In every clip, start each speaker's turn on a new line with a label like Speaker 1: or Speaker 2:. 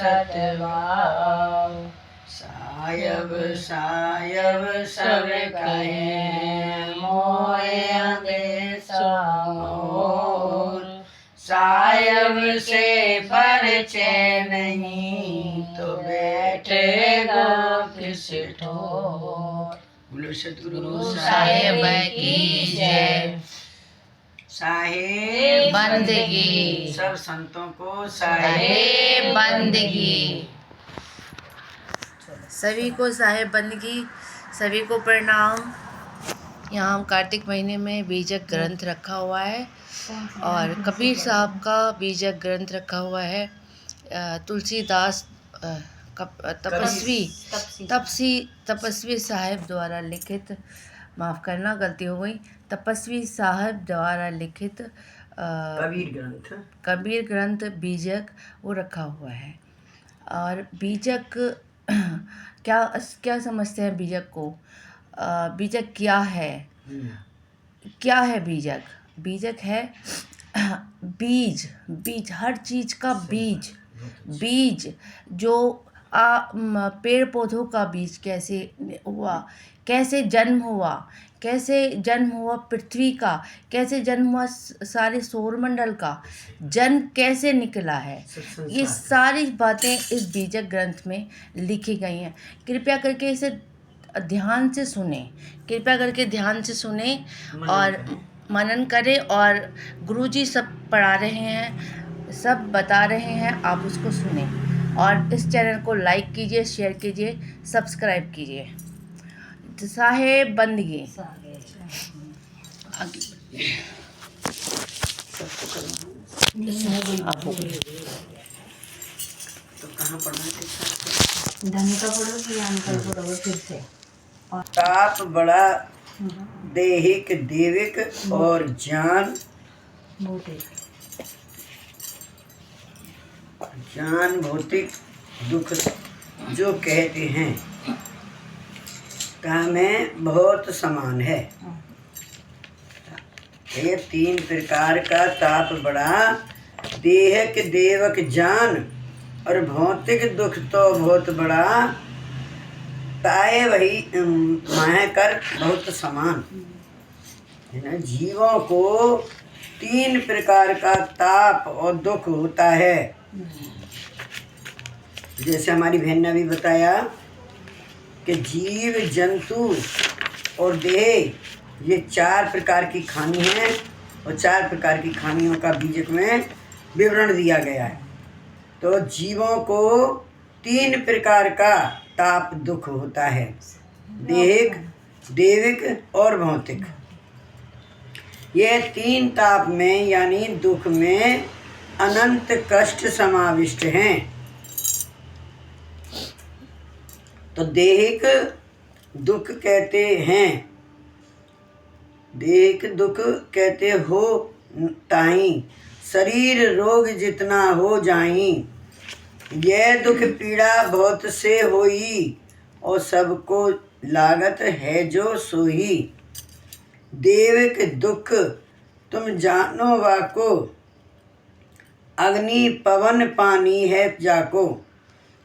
Speaker 1: सतभाव। सायब सायब सब कहें मोय अंदेशा मोर। सायब से परिचय नहीं तो बैठेगा किस ठोर। बोलो सतगुरु साहेब की जय। साहेब
Speaker 2: बंदगी,
Speaker 1: सब संतों को
Speaker 2: साहेब बंदगी। सभी को साहेब बंदगी, सभी को प्रणाम। यहाँ हम कार्तिक महीने में बीजक ग्रंथ रखा हुआ है और कबीर साहब का बीजक ग्रंथ रखा हुआ है। तुलसीदास तपस्वी साहब द्वारा लिखित, माफ़ करना गलती हो गई, तपस्वी साहब द्वारा लिखित कबीर ग्रंथ बीजक वो रखा हुआ है। और बीजक क्या समझते हैं बीजक को? बीजक क्या है? क्या है बीजक? बीजक है बीज हर चीज़ का बीज जो पेड़ पौधों का बीज कैसे हुआ, कैसे जन्म हुआ पृथ्वी का, कैसे जन्म हुआ सारे सौरमंडल का, जन्म कैसे निकला है, ये सारी बातें इस बीजक ग्रंथ में लिखी गई हैं। कृपया करके इसे ध्यान से सुने और मनन करें। और गुरुजी सब पढ़ा रहे हैं, सब बता रहे हैं, आप उसको सुने और इस चैनल को लाइक कीजिए, शेयर कीजिए, सब्सक्राइब कीजिए। साहेब बंदगी
Speaker 1: तो कहाँ पढ़ना है?
Speaker 3: धन का पढ़ो कि ज्ञान का पढ़ो फिर से।
Speaker 1: ताप बड़ा देहिक देविक और ज्ञान भौतिक दुख जो कहते हैं का में बहुत समान है। ये तीन प्रकार का ताप बड़ा देहिक देवक ज्ञान और भौतिक दुख तो बहुत बड़ा ताए वही माह कर बहुत समान है ना। जीवों को तीन प्रकार का ताप और दुख होता है। जैसे हमारी बहन ने भी बताया कि जीव जंतु और देह ये चार प्रकार की खानी है और चार प्रकार की खानियों का बीजक में विवरण दिया गया है। तो जीवों को तीन प्रकार का ताप दुख होता है, देहिक देविक और भौतिक। ये तीन ताप में यानी दुख में अनंत कष्ट समाविष्ट हैं। तो देहिक दुख कहते हैं, देहिक दुख कहते हो ताई शरीर रोग जितना हो जाई। यह दुख पीड़ा बहुत से होई और सबको लागत है जो सोही। देविक दुख तुम जानो वाको अग्नि पवन पानी है जाको।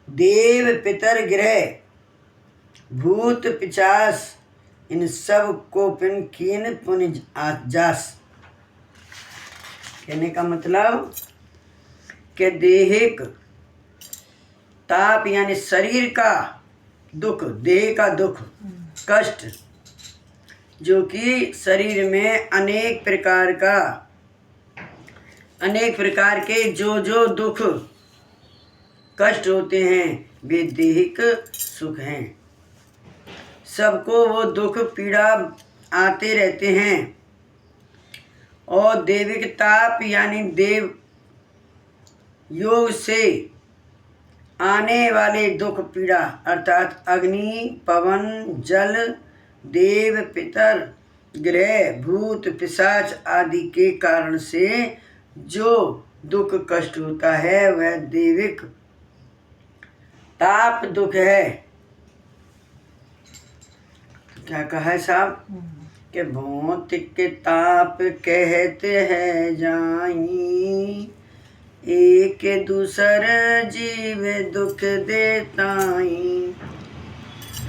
Speaker 1: देव पितर ग्रह भूत पिचास इन सब को पिन कीन पुन जास। कहने का मतलब कि देहिक ताप यानी शरीर का दुख, देह का दुख कष्ट, जो कि शरीर में अनेक प्रकार के जो दुख कष्ट होते हैं वे देहिक सुख हैं। सबको वो दुख पीड़ा आते रहते हैं। और देविक ताप यानी देव योग से आने वाले दुख पीड़ा अर्थात अग्नि पवन जल देव पितर ग्रह भूत पिशाच आदि के कारण से जो दुख कष्ट होता है वह देविक ताप दुख है। क्या कहा है साहब कि भौतिक ताप कहते हैं जाई एक दूसर जीव दुख देताई।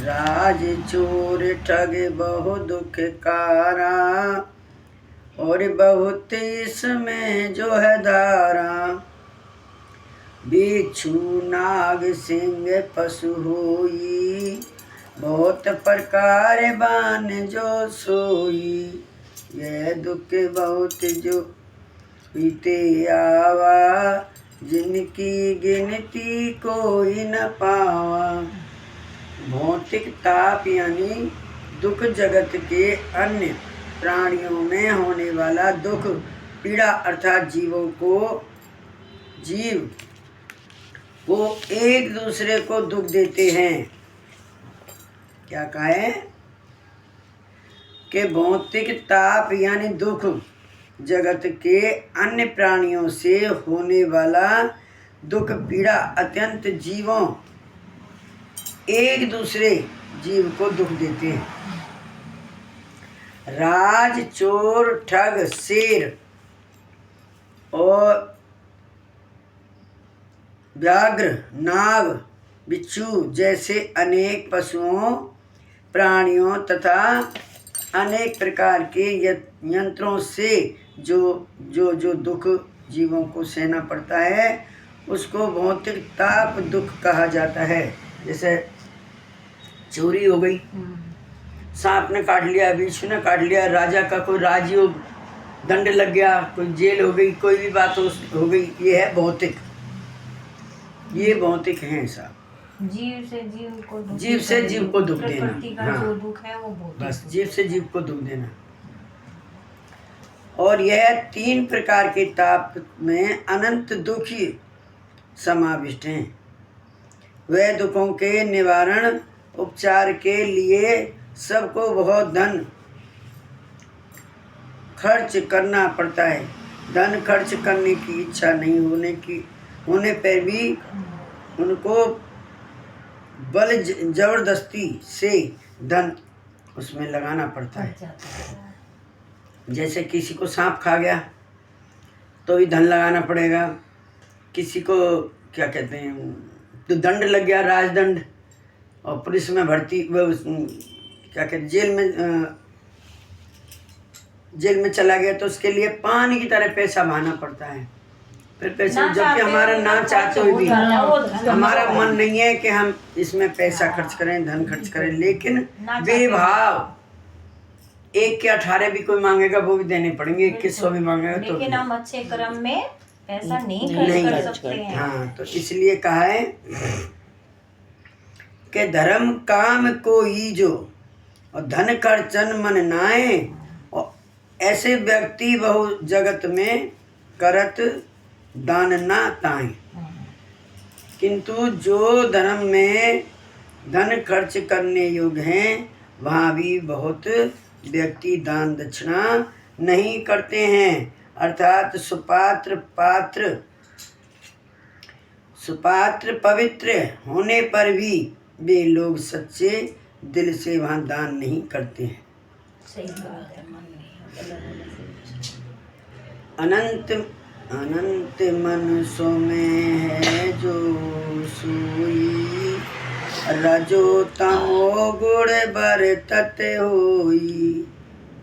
Speaker 1: राज चोर ठग बहु दुख कारा, और बहुत इसमें जो है धारा। बिच्छू नाग सिंह पशु होई, बहुत प्रकार बान जो सोई। यह दुख बहुत जो पीते आवा, जिनकी गिनती कोई न पावा। भौतिक ताप यानी दुख जगत के अन्य प्राणियों में होने वाला दुख, पीड़ा अर्थात जीव को एक दूसरे को दुख देते हैं। क्या कहा है कि भौतिक ताप यानी दुख जगत के अन्य प्राणियों से होने वाला दुख पीड़ा अत्यंत जीवों एक दूसरे जीव को दुख देते हैं। राज चोर ठग शेर और व्याघ्र नाग बिच्छू जैसे अनेक पशुओं प्राणियों तथा अनेक प्रकार के यंत्रों से जो दुख जीवों को सहना पड़ता है उसको भौतिक ताप दुख कहा जाता है। जैसे चोरी हो गई, सांप ने काट लिया, बिच्छू ने काट लिया, राजा का कोई राजयोग दंड लग गया, कोई जेल हो गई, कोई भी बात हो गई, ये है भौतिक, ये भौतिक है साहब।
Speaker 3: जीव से जीव को दुख
Speaker 1: देना,
Speaker 3: प्रकृति का
Speaker 1: हाँ,
Speaker 3: जो दुख है वो भौतिक
Speaker 1: बस जीव से जीव को दुख देना। और यह 3 प्रकार के ताप में अनंत दुख ही समाविष्ट हैं। वह दुखों के निवारण उपचार के लिए सबको बहुत धन खर्च करना पड़ता है। धन खर्च करने की इच्छा नहीं होने पर भी उनको बल जबरदस्ती से धन उसमें लगाना पड़ता है। जैसे किसी को सांप खा गया तो भी धन लगाना पड़ेगा, किसी को क्या कहते हैं तो दंड लग गया, राजदंड, और पुलिस में भर्ती क्या कहते जेल में चला गया तो उसके लिए पानी की तरह पैसा बहाना पड़ता है। फिर पैसा जबकि हमारा ना चाहते हुए भी हमारा मन नहीं है कि हम इसमें पैसा खर्च करें, धन खर्च करें, लेकिन बेभाव 1 के 18 भी कोई मांगेगा वो भी देने पड़ेंगे, 2100 भी मांगेगा तो
Speaker 3: लेकिन हम अच्छे कर्म में पैसा नहीं खर्च कर सकते हैं।
Speaker 1: हाँ, तो इसलिए कहा है कि धर्म काम को ईजो और धन खर्चन मन नाए, और ऐसे व्यक्ति बहु जगत में करत दान ना ताए। किंतु जो धर्म में धन खर्च करने योग्य हैं वहाँ भी बहुत व्यक्ति दान दक्षिणा नहीं करते हैं, अर्थात सुपात्र पवित्र होने पर भी वे लोग सच्चे दिल से वहाँ दान नहीं करते हैं।
Speaker 3: सही बात है।
Speaker 1: अनंत मनुष्यों में है जो सोई, रजो तमो गुण बरतत होई।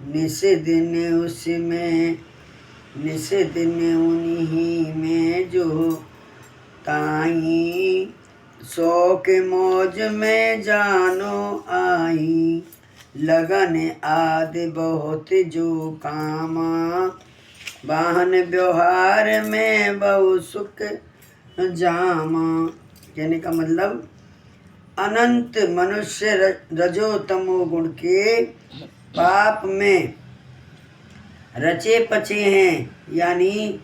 Speaker 1: निस दिन उन्हीं में जो ताई, शौक मौज में जानो आई। लगन आदि बहुत जो कामा, वाहन व्यवहार में बहु सुख जामा। कहने का मतलब अनंत मनुष्य रजो तमो गुण के पाप में रचे पचे हैं, यानी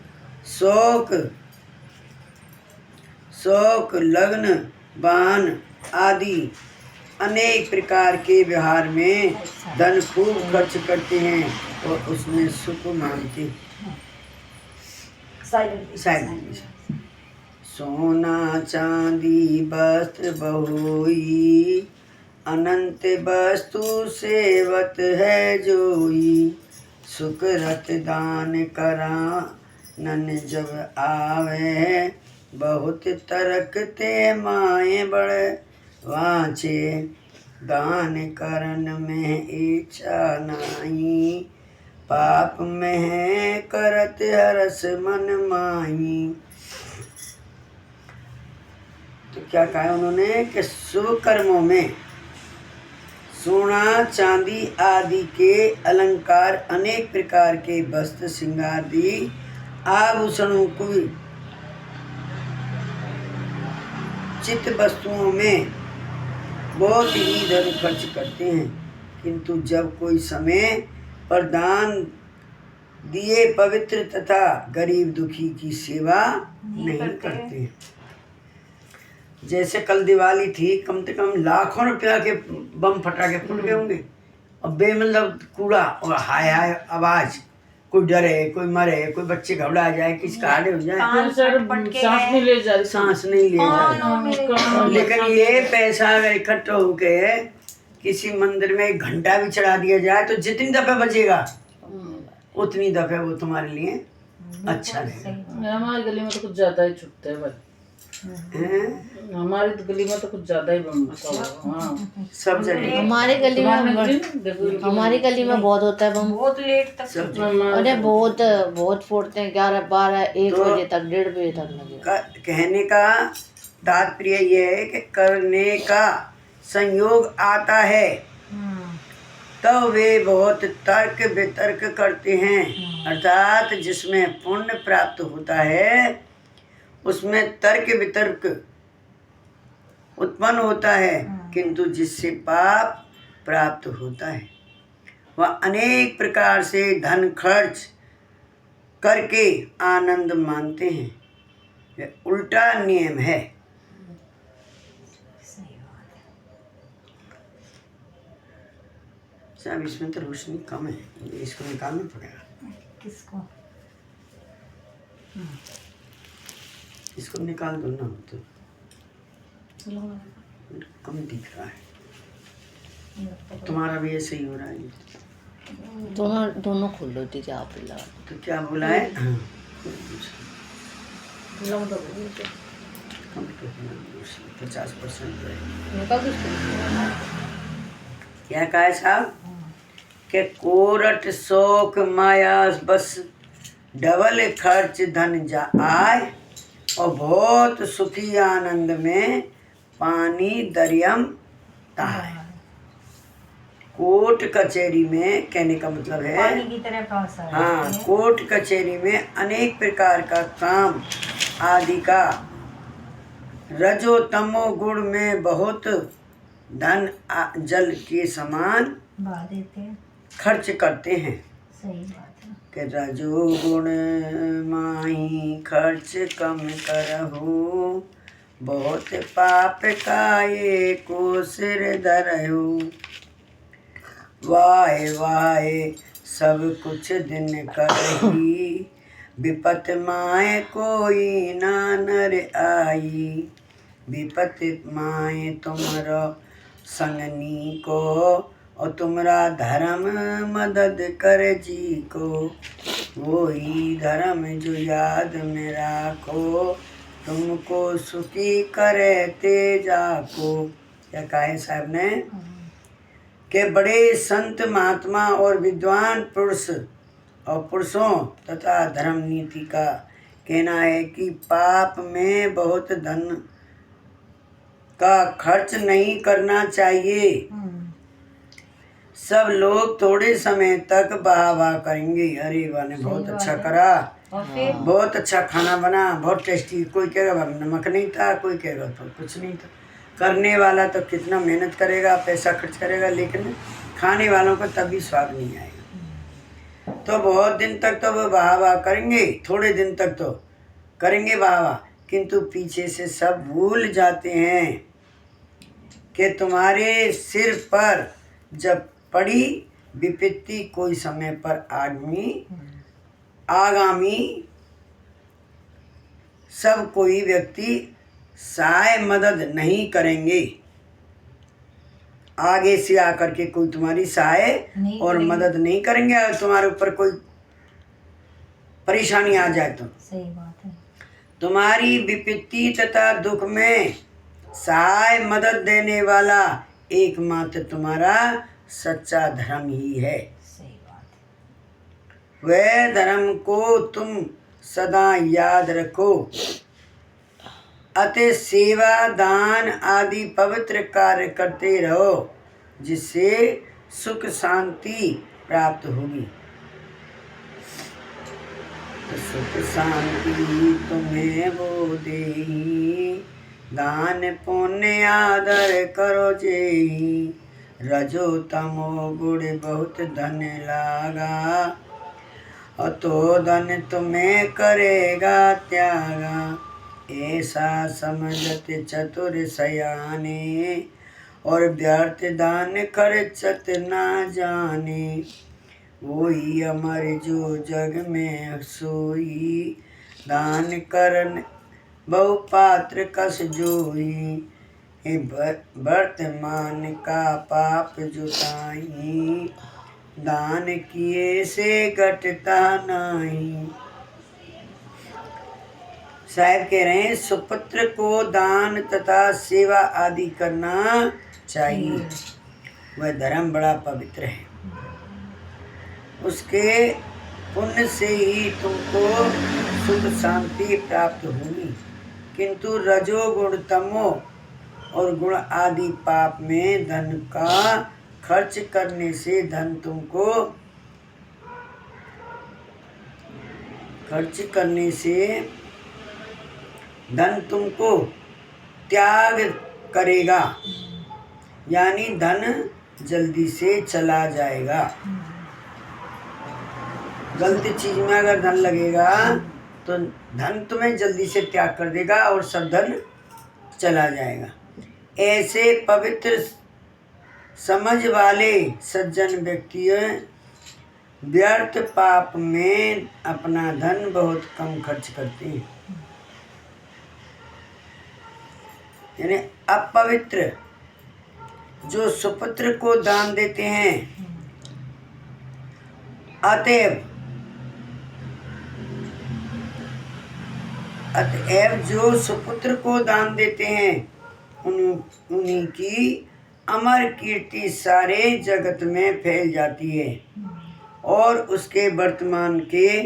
Speaker 1: शौक लगन वाहन आदि अनेक प्रकार के व्यवहार में धन खूब खर्च करते हैं और उसमें सुख मांगते हैं। सोना चांदी वस्त्र बहुई, अनंत वस्तु सेवत है जोई। सुख रत दान करा नन जब आवे बहुत तरकते माए बड़ वाँचे गान करन में इच्छा नाई पाप में करत हरस मन माही। तो क्या कहा उन्होंने कि शुभ कर्मों में सोना चांदी आदि के अलंकार, अनेक प्रकार के वस्त्र श्रृंगार आभूषणों को चित्त वस्तुओं में बहुत ही धन खर्च करते हैं, किंतु जब कोई समय पर दान दिए पवित्र तथा गरीब दुखी की सेवा नहीं करते। जैसे कल दिवाली थी, कम से कम लाखों रुपया के बम फटाके फूट गए होंगे और बेमतलब कूड़ा और हाय हाय आवाज, कोई डरे, कोई मरे, कोई बच्चे घबरा जाए, किसी का हार्ट हो जाए,
Speaker 4: सांस नहीं ले जा रही।
Speaker 1: लेकिन ये पैसा अगर इकट्ठा होके किसी मंदिर में 1 घंटा भी चढ़ा दिया जाए तो जितनी दफे बजेगा उतनी दफे वो तुम्हारे लिए अच्छा रहेगा।
Speaker 4: हमारी गली में तो कुछ ज्यादा ही छुटते हैं भाई। हमारी तो गली में तो कुछ ज्यादा ही बम
Speaker 1: सब जगह
Speaker 2: हमारी गली में बहुत होता है बम,
Speaker 3: बहुत लेट तक
Speaker 2: अरे बहुत फोड़ते हैं, 11, 12, 1 बजे तक, 1:30 बजे तक लगे।
Speaker 1: कहने का तात्पर्य ये है कि करने का संयोग आता है तो वे बहुत तर्क वितर्क करते हैं, अर्थात जिसमें पुण्य प्राप्त होता है उसमें तर्क वितर्क उत्पन्न होता है, किंतु जिससे पाप प्राप्त होता है वह अनेक प्रकार से धन खर्च करके आनंद मानते हैं। यह उल्टा नियम है। साहब इसमें तो रोशनी कम है, इसको निकालना पड़ेगा।
Speaker 3: किसको?
Speaker 1: इसको निकाल दो ना, तो कम दिख रहा है। तुम्हारा भी ऐसे ही हो रहा है।
Speaker 2: दोनों खोल लो दीजिए, आप लगा
Speaker 1: तो क्या बोला है? कम तो 50% क्या कहा है साहब कि कोरट शोक माया बस डबल खर्च धन जा आए और बहुत सुखी आनंद में पानी दरियम ताए। कोर्ट कचहरी में कहने का मतलब है
Speaker 3: पानी की तरह पास है।
Speaker 1: हाँ, कोर्ट कचहरी में अनेक प्रकार का काम आदि का रजो तमो गुण में बहुत धन जल के समान
Speaker 3: बहा देते हैं,
Speaker 1: खर्च करते हैं।
Speaker 3: सही बात है।
Speaker 1: कि रजो गुण माही खर्च कम करहु बहुत पाप काये को सिर धरहु वाहे वाहे सब कुछ दिन करही विपत माए कोई ना नर आई विपत माए तुमरो संगनी को और तुमरा धर्म मदद कर जी को वही धर्म जो याद में राखो तुमको सुखी करे तेजा को। क्या कहा है साहब ने कि बड़े संत महात्मा और विद्वान पुरुष और पुरुषों तथा धर्म नीति का कहना है कि पाप में बहुत धन का खर्च नहीं करना चाहिए। सब लोग थोड़े समय तक वाह वाह करेंगे, अरे वाह ने बहुत अच्छा करा, बहुत अच्छा खाना बना, बहुत टेस्टी। कोई कहेगा नमक नहीं था, कोई कहेगा तो कुछ नहीं था। करने वाला तो कितना मेहनत करेगा, पैसा खर्च करेगा, लेकिन खाने वालों को तभी स्वाद नहीं आएगा। तो बहुत दिन तक तो वो वाह वाह करेंगे, थोड़े दिन तक तो करेंगे वाह वाह, किंतु पीछे से सब भूल जाते हैं कि तुम्हारे सिर पर जब पड़ी विपत्ति कोई समय पर आगामी सब कोई व्यक्ति सहाय मदद नहीं करेंगे। आगे से आकर के कोई तुम्हारी सहाय और मदद नहीं करेंगे। और तुम्हारे ऊपर कोई परेशानी आ जाए तो।
Speaker 3: सही बात है।
Speaker 1: तुम्हारी विपत्ति तथा दुख में सहाय मदद देने वाला एकमात्र तुम्हारा सच्चा धर्म ही है।
Speaker 3: सही बात है।
Speaker 1: वह धर्म को तुम सदा याद रखो। अतः सेवा दान आदि पवित्र कार्य करते रहो, जिससे सुख शांति प्राप्त होगी। तो सुख शांति तुम्हें वो देही, दान पुण्य आदर करो जेही। रजो तमो गुण बहुत धन लागा, अतो धन तुम्हें करेगा त्यागा। ऐसा समझत चतुर सयाने, और व्यर्थ दान खर्चत ना जाने। वही अमर जो जग में सोई, दान करन बहु पात्र कस जोई। वर्तमान का पाप जुटाई, दान किए से घटता नहीं। साहब कह रहे हैं सुपुत्र को दान तथा सेवा आदि करना चाहिए। वह धर्म बड़ा पवित्र है, उसके पुण्य से ही तुमको सुख शांति प्राप्त होगी। किंतु रजोगुण तमो और गुण आदि पाप में धन का खर्च करने से धन तुमको त्याग करेगा, यानी धन जल्दी से चला जाएगा। गलती चीज में अगर धन लगेगा तो धन तुम्हें जल्दी से त्याग कर देगा और सब धन चला जाएगा। ऐसे पवित्र समझ वाले सज्जन व्यक्ति व्यर्थ पाप में अपना धन बहुत कम खर्च करते हैं। यानी अपवित्र जो सुपुत्र को दान देते हैं, अतएव जो सुपुत्र को दान देते हैं उन्हीं की अमर कीर्ति सारे जगत में फैल जाती है और उसके वर्तमान के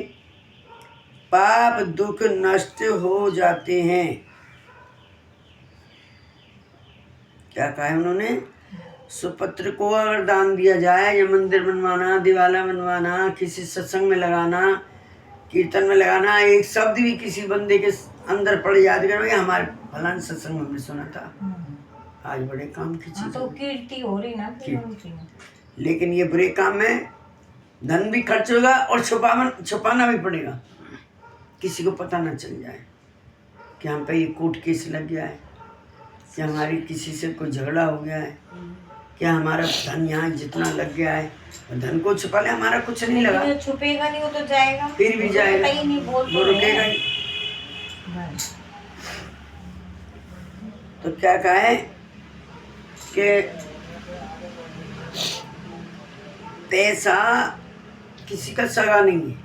Speaker 1: पाप दुख नष्ट हो जाते हैं। क्या कहा है उन्होंने? सुपुत्र को अगर दान दिया जाए, या मंदिर बनवाना, दिवाला बनवाना, किसी सत्संग में लगाना, कीर्तन में लगाना, एक शब्द भी किसी बंदे के अंदर पड़ याद करो, हमारे फलाने सत्संग में हमने सुना था, आज बड़े काम की चीज
Speaker 3: तो कीर्ति हो रही ना
Speaker 1: लेकिन ये बुरे काम में धन भी खर्च होगा और छुपाना भी पड़ेगा, किसी को पता ना चल जाए कि हम पे ये कोर्ट केस लग गया है, कि हमारी किसी से कोई झगड़ा हो गया है, क्या हमारा धन यहाँ जितना लग गया है, धन को छुपा ले, हमारा कुछ नहीं लगा।
Speaker 3: छुपेगा नहीं, वो तो जाएगा,
Speaker 1: फिर भी जाएगा, वो रुकेगा ही। तो क्या कहा है कि पैसा किसी का सगा नहीं है,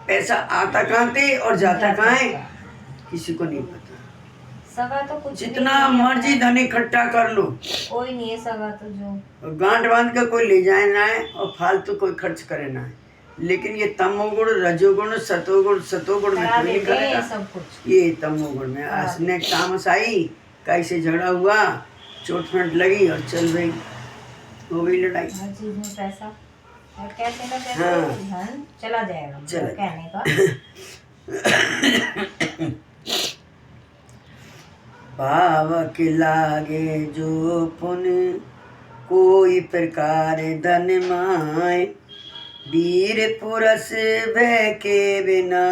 Speaker 1: पैसा आता कहाँ थे और जाता कहाँ है किसी को नहीं पता।
Speaker 3: सगा तो कुछ
Speaker 1: जितना मर्जी धन इकट्ठा कर लो,
Speaker 3: कोई नहीं है सगा तो जो
Speaker 1: गांठ बांध कर कोई ले जाए ना है और फालतू कोई खर्च करे ना है। लेकिन ये तमोगुण रजोगुण सतोगुण में कोई नहीं करेगा,
Speaker 3: सब कुछ ये
Speaker 1: तमोगुण में आसने तामस आई, कैसे झगड़ा हुआ, चोट फट लगी और चल गई, हो गई लड़ाई।
Speaker 3: हर चीज में पैसा कैसे ना कैसे धन चला जाएगा, कहने का
Speaker 1: पावक लागे जो पुण्य कोई प्रकार धन माय, वीर पुरुष भय के बिना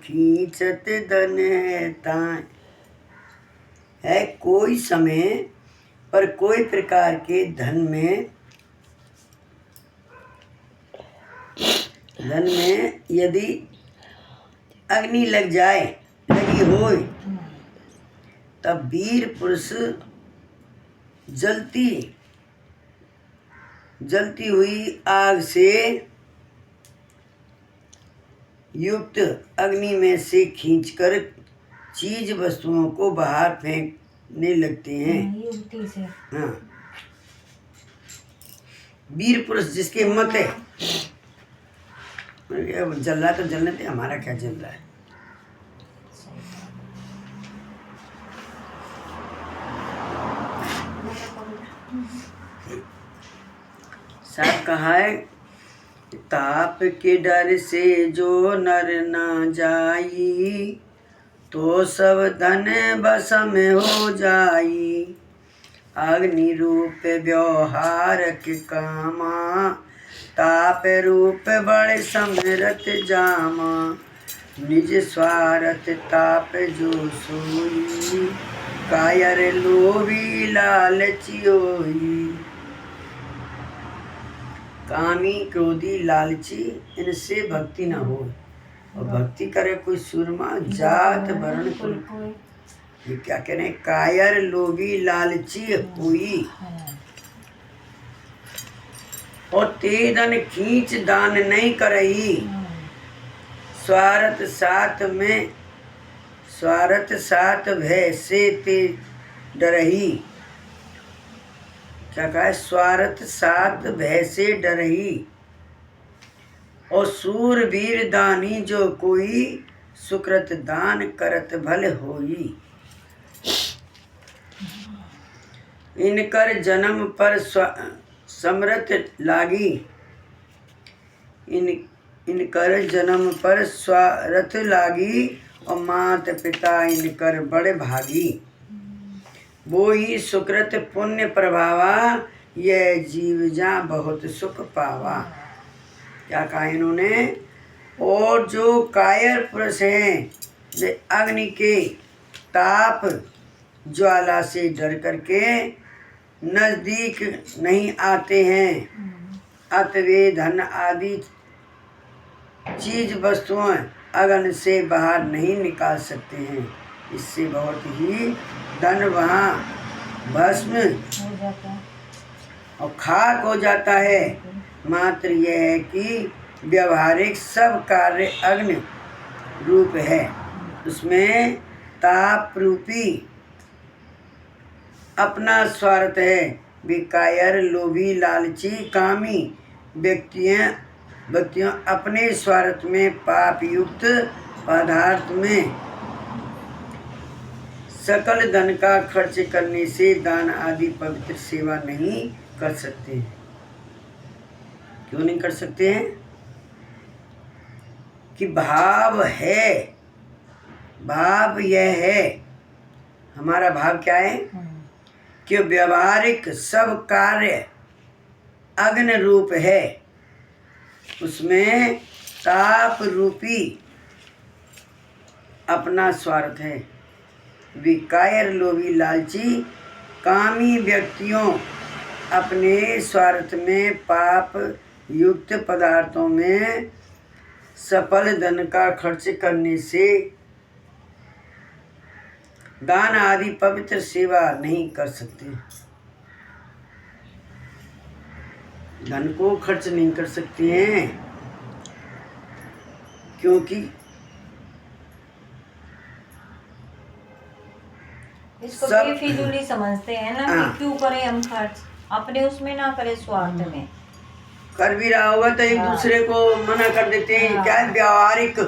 Speaker 1: खींचत धन है ताय। है कोई समय पर कोई प्रकार के धन में यदि अग्नि लग जाए, लगी होए, तब वीर पुरुष जलती हुई आग से युक्त अग्नि में से खींचकर चीज वस्तुओं को बाहर फेंकने लगते हैं।
Speaker 3: युक्ति से।
Speaker 1: हाँ, वीर पुरुष जिसके मत है, जल रहा तो जलने दे, हमारा क्या जल रहा है। साहब कहा है, ताप के डर से जो नर न जाई, तो सब धन बस में हो जाई। अग्नि रूप व्यवहार के कामा, ताप रूप बड़े समरथ जामा। निज स्वार्थ ताप जो सोई, कायर लोभी लालची होई। कामी क्रोधी लालची इनसे भक्ति न हो, और भक्ति करे कोई सुरमा जात वर्ण कुल। ये क्या कह रहे हैं, कायर लोभी लालची हुई, और ते धन खींच दान नहीं करही। स्वार्थ साथ भय से ते डरही। क्या कहा है, स्वार्थ साथ भय से डरही। और सूरवीर दानी जो कोई, सुकृत दान करत भल होई। इनकर जन्म पर समरथ लागी, इनकर जन्म पर स्वार्थ लागी। और मात पिता इनकर बड़े भागी, वो ही सुकृत पुण्य प्रभावा। यह जीव जा बहुत सुख पावा। क्या कहा इन्होंने, और जो कायर पुरुष हैं, वे अग्नि के ताप ज्वाला से डर करके नजदीक नहीं आते हैं। अत वे धन आदि चीज वस्तुओं अग्नि से बाहर नहीं निकाल सकते हैं। इससे बहुत ही धन वहाँ भस्म और खाक हो जाता है। मात्र यह है कि व्यवहारिक सब कार्य अग्नि रूप है, उसमें ताप रूपी अपना स्वार्थ है। बेकायर लोभी लालची कामी व्यक्तियों अपने स्वार्थ में पाप युक्त पदार्थ में सकल धन का खर्च करने से दान आदि पवित्र सेवा नहीं कर सकते। क्यों नहीं कर सकते हैं कि भाव है, भाव यह है, हमारा भाव क्या है कि व्यवहारिक सब कार्य अग्नि रूप है, उसमें ताप रूपी अपना स्वार्थ है। विकायर लोभी लालची कामी व्यक्तियों अपने स्वार्थ में पाप युक्त पदार्थों में सफल धन का खर्च करने से दान आदि पवित्र सेवा नहीं कर सकते। धन को खर्च नहीं कर सकते हैं क्योंकि
Speaker 3: इसको
Speaker 1: सब
Speaker 3: बेफिजूली समझते हैं ना कि क्यों करें हम खर्च, अपने उसमें ना करें, स्वार्थ में
Speaker 1: कर भी रहा होगा तो एक दूसरे को मना कर देते हैं। क्या है व्यवहारिक,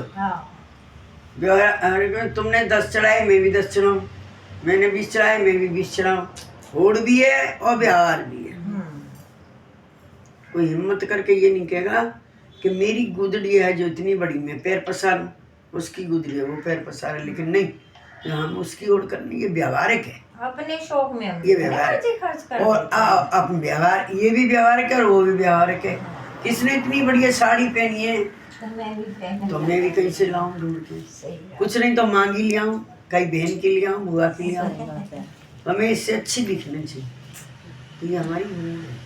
Speaker 1: व्यवहारिक तुमने 10 चढ़ाए मैं भी 10 चढ़ाऊं, मैंने 20 चढ़ाए मैं भी 20 चढ़ाऊं। होड़ भी है और व्यवहार भी है। कोई हिम्मत करके ये नहीं कहेगा कि मेरी गुदड़ी है जो इतनी बड़ी मैं पैर पसारूं, उसकी गुदड़ी है वो पैर पसारे, लेकिन नहीं, हम उसकी ओर करने, ये व्यवहारिक है।
Speaker 3: अपने शौक में हम
Speaker 1: ये व्यवहार
Speaker 3: खर्च कर
Speaker 1: और अपन व्यवहार, ये भी व्यवहारिक है और वो भी व्यवहारिक है। इसने इतनी बढ़िया साड़ी पहनी है तो मैं भी कहीं से लाऊं ढूंढ के, कुछ नहीं तो मांगी ले आऊं, कहीं बहन के लिए आऊं, बुआ के लिए आऊं, हमें इससे अच्छी दिखनी चाहिए। तो ये हमारी उम्मीद है,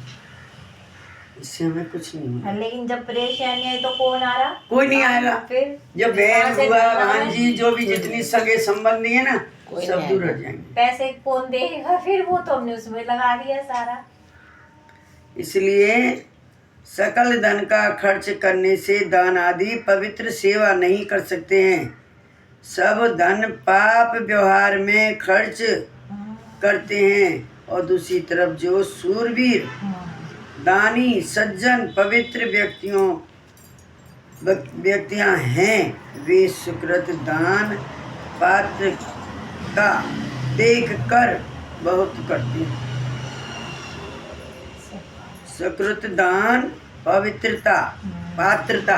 Speaker 1: इससे हमें कुछ नहीं होगा।
Speaker 3: लेकिन जब परेशानी है तो कौन आ रहा?
Speaker 1: कोई नहीं आएगा।
Speaker 3: फिर
Speaker 1: जब बहन बुआ भांजी जो भी जितनी सगे संबंधी है ना सब दूर हट जाएंगे।
Speaker 3: पैसे कौन देगा फिर? वो तो हमने उसमें लगा दिया सारा।
Speaker 1: इसलिए सकल धन का खर्च करने से दान आदि पवित्र सेवा नहीं कर सकते हैं। सब धन पाप व्यवहार में खर्च करते हैं। और दूसरी तरफ जो सूरवीर, दानी, सज्जन, पवित्र व्यक्तियां हैं, वे सुकृत दान पात्रता देख कर बहुत करते हैं। सुकृत दान, पवित्रता, पात्रता।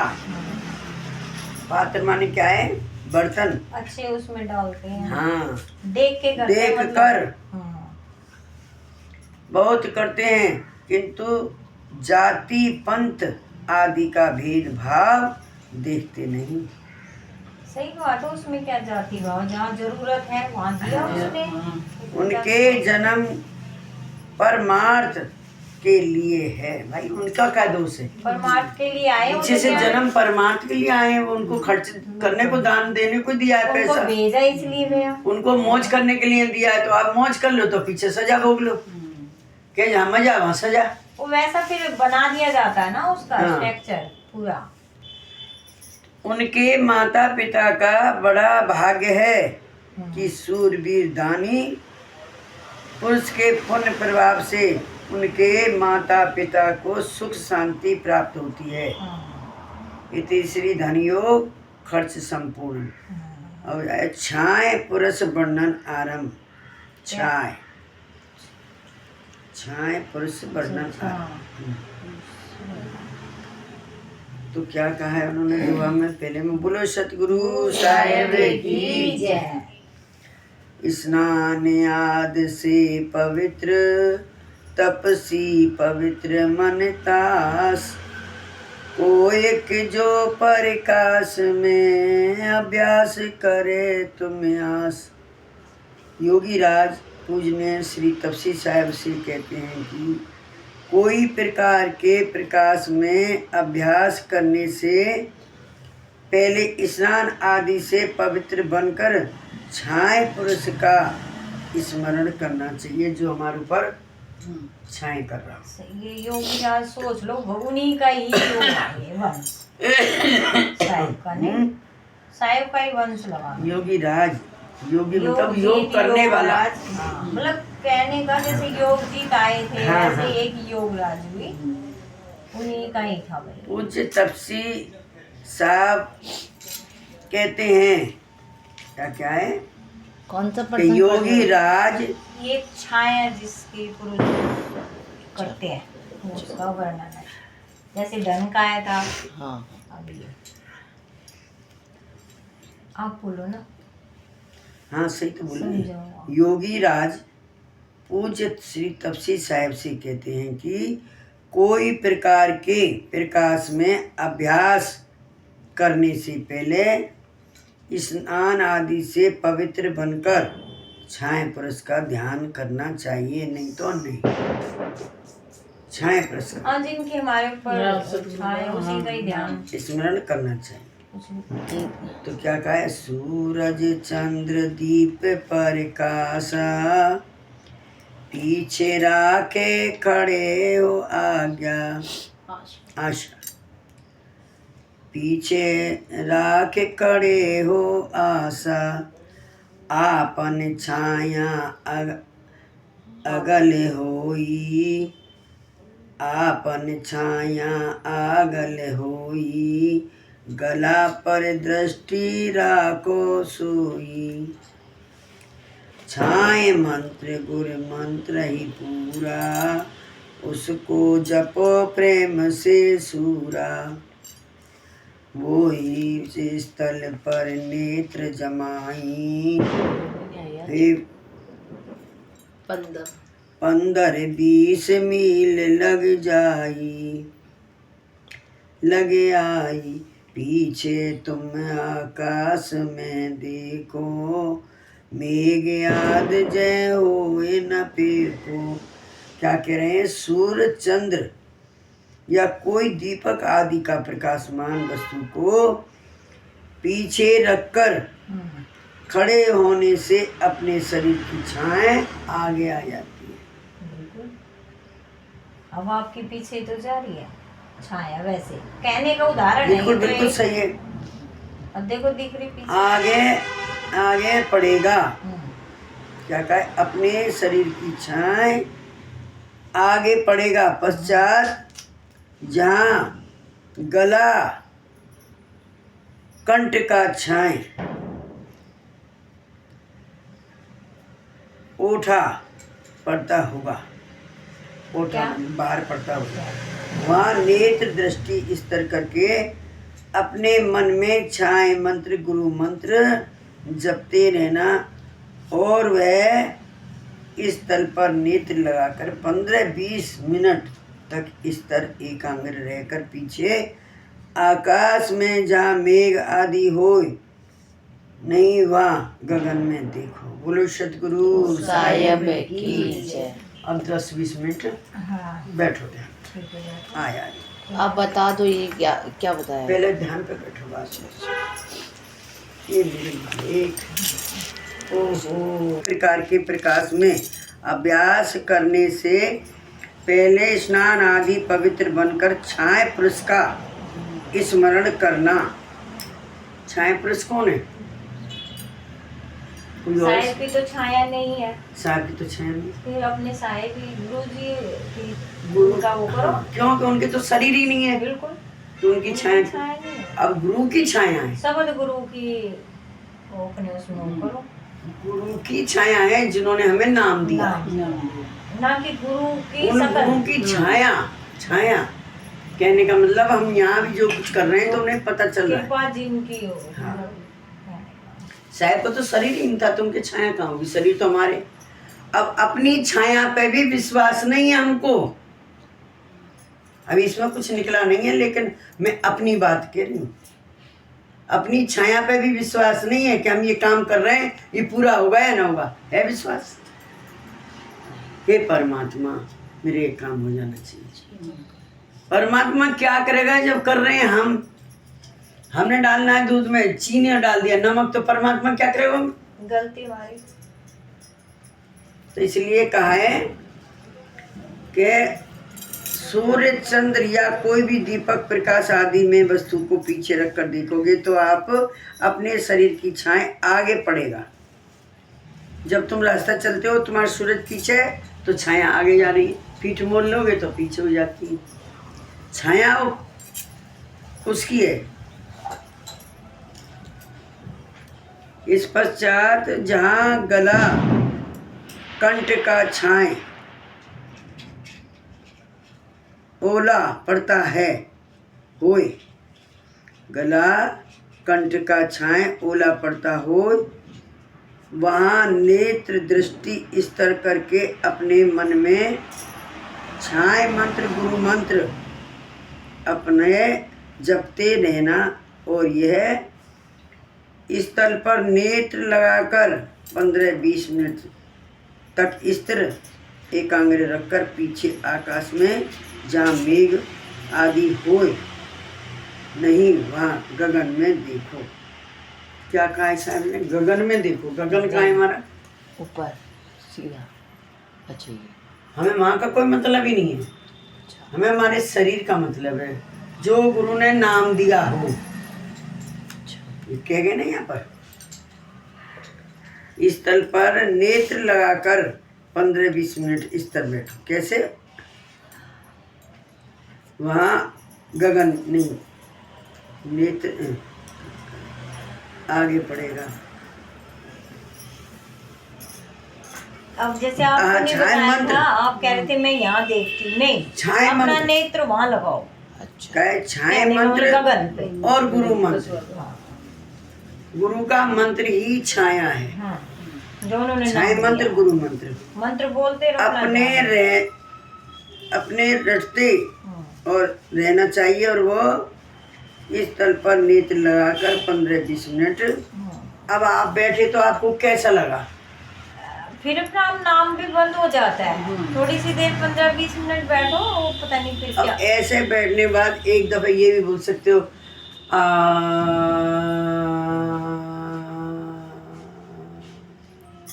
Speaker 1: पात्र माने क्या है? बर्तन।
Speaker 3: अच्छे उसमें डालते हैं।
Speaker 1: हाँ,
Speaker 3: देख के करते हैं,
Speaker 1: देख
Speaker 3: मतलब।
Speaker 1: कर बहुत करते हैं, किंतु जाति पंथ आदि का भेदभाव देखते नहीं।
Speaker 3: सही बात है, उसमें क्या जाति भाव, जहाँ जरूरत है वहाँ दिया उसने।
Speaker 1: उनके जन्म परमार्थ के लिए है भाई, उनका क्या दोष है?
Speaker 3: परमार्थ के लिए आए,
Speaker 1: पीछे से जन्म परमार्थ के लिए आए हैं, वो उनको खर्च करने को, दान देने को दिया है
Speaker 3: उनको
Speaker 1: पैसा,
Speaker 3: भेजा इसलिए भैया।
Speaker 1: उनको मौज करने के लिए दिया है। तो आप मौज कर लो तो पीछे सजा भोग लो, क्या जहाँ मजा वहाँ सजा।
Speaker 3: वो वैसा फिर बना दिया जाता है ना उसका
Speaker 1: हाँ।
Speaker 3: स्ट्रक्चर पूरा।
Speaker 1: उनके माता पिता का बड़ा भाग्य है कि सूरवीर दानी पुरुष के पुण्य प्रभाव से उनके माता पिता को सुख शांति प्राप्त होती है। इति श्री धन योग खर्च संपूर्ण। अब छाय पुरुष वर्णन आरंभ। छाय पुरुष वर्णन आरंभ। तो क्या कहा है उन्होंने दुआ में? पहले में बोलो सतगुरु साहेब की जय। स्नान आदि से पवित्र, तपसी पवित्र मन तास, को एक जो प्रकाश में अभ्यास करे तुम आस। योगी राज पूजनीय श्री तपसी साहेब से कहते हैं कि कोई प्रकार के प्रकाश में अभ्यास करने से पहले स्नान आदि से पवित्र बनकर छाय पुरुष का स्मरण करना चाहिए, जो हमारे ऊपर छाए कर रहा है।
Speaker 3: ये योगी राज सोच लो, उन्हीं का ही योग है ये वंश। साहिब का नहीं, साहिब का ही वंश लगा।
Speaker 1: योगी राज, योगी मतलब योग करने वाला।
Speaker 3: हाँ, मतलब कहने का जैसे योग जीत आए थे,
Speaker 1: हाँ,
Speaker 3: ऐसे
Speaker 1: हाँ।
Speaker 3: एक योग राज हुई, उन्हीं का ही था भाई।
Speaker 1: पूज्य तपसी साहब कहते हैं, क्या है?
Speaker 2: कौन सा
Speaker 1: कि योगी राज
Speaker 3: ये छाया जिसकी पुरुष करते हैं उसका वर्णन है। जैसे धन का आया था।
Speaker 2: हाँ।
Speaker 3: अभी आप बोलो ना।
Speaker 1: हाँ सही तो बोल रहे हैं।
Speaker 3: समझो।
Speaker 1: योगी राज पूज्य श्री तपसी साहेब से कहते हैं कि कोई प्रकार के प्रकाश में अभ्यास करने से पहले स्नान आदि से पवित्र बनकर छाया पुरुष का ध्यान करना चाहिए, नहीं तो नहीं। छाया पुरुष का
Speaker 3: हाँ, जिनके हमारे ऊपर छाया उसी का ही ध्यान
Speaker 1: स्मरण करना चाहिए। तो क्या कहा है? सूरज चंद्र दीप प्रकाशा, पीछे राखे खड़े हो आज्ञा आशा। पीछे राखे खड़े हो आशा, आपन छाया अगल होई, आपन छाया आगल होई, गला पर दृष्टि राखो सोई। छाए मंत्र गुर मंत्र ही पूरा, उसको जपो प्रेम से सूरा। वो ही से स्थल पर नेत्र जमाई, 15-20 मील लग आई। पीछे तुम आकाश में देखो, मेघ आद जय होए न पेको। क्या कह रहे हैं? सूर्य चंद्र या कोई दीपक आदि का प्रकाशमान वस्तु को पीछे रखकर खड़े होने से अपने शरीर की छाएं आगे आ जाती है।
Speaker 3: बिल्कुल। अब आपके पीछे तो जा रही है। छाया वैसे कहने का उदाहरण है
Speaker 1: बिल्कुल
Speaker 3: ये तो
Speaker 1: बिल्कुल
Speaker 3: एक।
Speaker 1: सही है।
Speaker 3: अब देखो दिख रही पीछे।
Speaker 1: आगे आगे पड़ेगा,
Speaker 3: हम्म,
Speaker 1: क्या कहा है, अपने शरीर की छाए आगे पड़ेगा, पश्चात जहाँ गला कंठ का छाए ओठा पड़ता होगा, ओठा
Speaker 3: क्या?
Speaker 1: बाहर पड़ता होगा, वहाँ नेत्र दृष्टि स्तर करके अपने मन में छाए मंत्र गुरु मंत्र जपते रहना, और वह इस तल पर नेत्र लगाकर 15-20 मिनट तक इस तरह एकाग्र रहकर पीछे आकाश में जहाँ मेघ आदि हो नहीं वहाँ गगन में देखो। बोलो सतगुरु
Speaker 2: साहेब की जय।
Speaker 1: अब 10-20 मिनट
Speaker 3: हाँ
Speaker 1: बैठो ध्यान,
Speaker 3: ठीक है बैठो।
Speaker 1: आया
Speaker 2: आप बता दो ये क्या क्या बताया।
Speaker 1: पहले ध्यान पे बैठो, बात सुनो। ये मेरे मालिक, ओहो, प्रकार के प्रकाश में अभ्यास करने से पहले स्नान आदि पवित्र बनकर छाया पुरुष का स्मरण करना। छाया पुरुष कौन है? कोई और?
Speaker 3: साहेब की तो छाया नहीं है,
Speaker 1: साहब की तो छाया नहीं।
Speaker 3: फिर अपने साहेब की गुरु जी की
Speaker 1: गुरु
Speaker 3: उनका वो करो।
Speaker 1: क्योंकि उनके तो शरीर ही नहीं है,
Speaker 3: बिल्कुल
Speaker 1: तो उनकी छाया।
Speaker 3: छाया नहीं है।
Speaker 1: अब गुरु की छाया है,
Speaker 3: शब्द गुरु की वो अपने उसमें वो करो।
Speaker 1: गुरु की छाया है जिन्होंने हमें नाम दिया,
Speaker 3: ना कि गुरु की
Speaker 1: उन
Speaker 3: शकल।
Speaker 1: गुरु की छाया। छाया कहने का मतलब हम यहाँ भी जो कुछ कर रहे हैं तो उन्हें पता चल रहा है।
Speaker 3: कृपा जिनकी हो।
Speaker 1: हाँ। साहब को तो शरीर ही नहीं था, तो उनकी छाया कहाँ होगी? शरीर तो हमारे। अब अपनी छाया पे भी विश्वास नहीं है हमको। अभी इसमें कुछ निकला नहीं है, लेकिन मैं अपनी बात कह रही हूँ। अपनी छाया पे भी विश्वास नहीं है कि हम ये काम कर रहे हैं, ये पूरा होगा या ना होगा। है विश्वास? हे परमात्मा, मेरे एक काम हो जाना चाहिए। परमात्मा क्या करेगा जब कर रहे हैं हम? हमने डालना है दूध में चीनी डाल दिया, नमक, तो परमात्मा क्या करेगा?
Speaker 3: गलती हमारी।
Speaker 1: तो इसलिए कहा है कि सूर्य चंद्र या कोई भी दीपक प्रकाश आदि में वस्तु को पीछे रखकर देखोगे तो आप अपने शरीर की छाया आगे पड़ेगा। जब तुम रास्ता चलते हो, तुम्हारा सूरज पीछे है तो छाया आगे जा रही है, पीठ मोड़ लोगे तो पीछे हो जाती है। छाया उसकी है। इस पश्चात जहाँ गला कंठ का छाए ओला पड़ता है होय, गला कंठ का छाए ओला पड़ता हो, वहाँ नेत्र दृष्टि स्तर करके अपने मन में छाए मंत्र गुरु मंत्र अपने जपते रहना, और यह स्थल पर नेत्र लगाकर 15-20 मिनट तक स्थिर एकाग्र रखकर पीछे आकाश में जहाँ मेघ आदि हो नहीं वहाँ गगन में देखो। क्या कहा है साहब ने? गगन में देखो। गगन कहाँ है हमारा?
Speaker 2: ऊपर सीधा। अच्छा, ये
Speaker 1: हमें वहाँ का कोई मतलब ही नहीं है, हमें हमारे शरीर का मतलब है, जो गुरु ने नाम दिया हो। ये कह गए ना यहाँ पर, इस तल पर नेत्र लगाकर 15-20 मिनट इस तरह बैठो। कैसे? वहाँ गगन नहीं, नेत्र आगे पड़ेगा।
Speaker 3: अब जैसे आपने
Speaker 1: छाया
Speaker 3: बताया
Speaker 1: मंत्र।
Speaker 3: था, आप कह रहे थे मैं यहाँ देखती हूँ, नहीं
Speaker 1: छाया
Speaker 3: अपना
Speaker 1: मंत्र।
Speaker 3: नेत्र वहाँ लगाओ।
Speaker 2: अच्छा,
Speaker 1: कहे छाया
Speaker 3: कहने का
Speaker 1: मंत्र
Speaker 3: गगन पे।
Speaker 1: और गुरु मंत्र। गुरु का मंत्र ही छाया है।
Speaker 3: हाँ, जो उन्होंने
Speaker 1: छाया
Speaker 3: नाम
Speaker 1: मंत्र
Speaker 3: दिया।
Speaker 1: गुरु मंत्र
Speaker 3: मंत्र बोलते रहो अपना
Speaker 1: अपने
Speaker 3: ध्यान।
Speaker 1: अपने रटते
Speaker 3: हाँ,
Speaker 1: और रहना चाहिए, और वो इस तल पर नेत्र लगाकर 15-20 मिनट।
Speaker 3: हाँ।
Speaker 1: अब आप बैठे तो आपको कैसा लगा?
Speaker 3: फिर अपना नाम भी बंद हो जाता है। थोड़ी सी देर 15-20 मिनट बैठो, वो पता नहीं फिर
Speaker 1: अब
Speaker 3: क्या।
Speaker 1: ऐसे बैठने बाद एक दफा ये भी बोल सकते हो,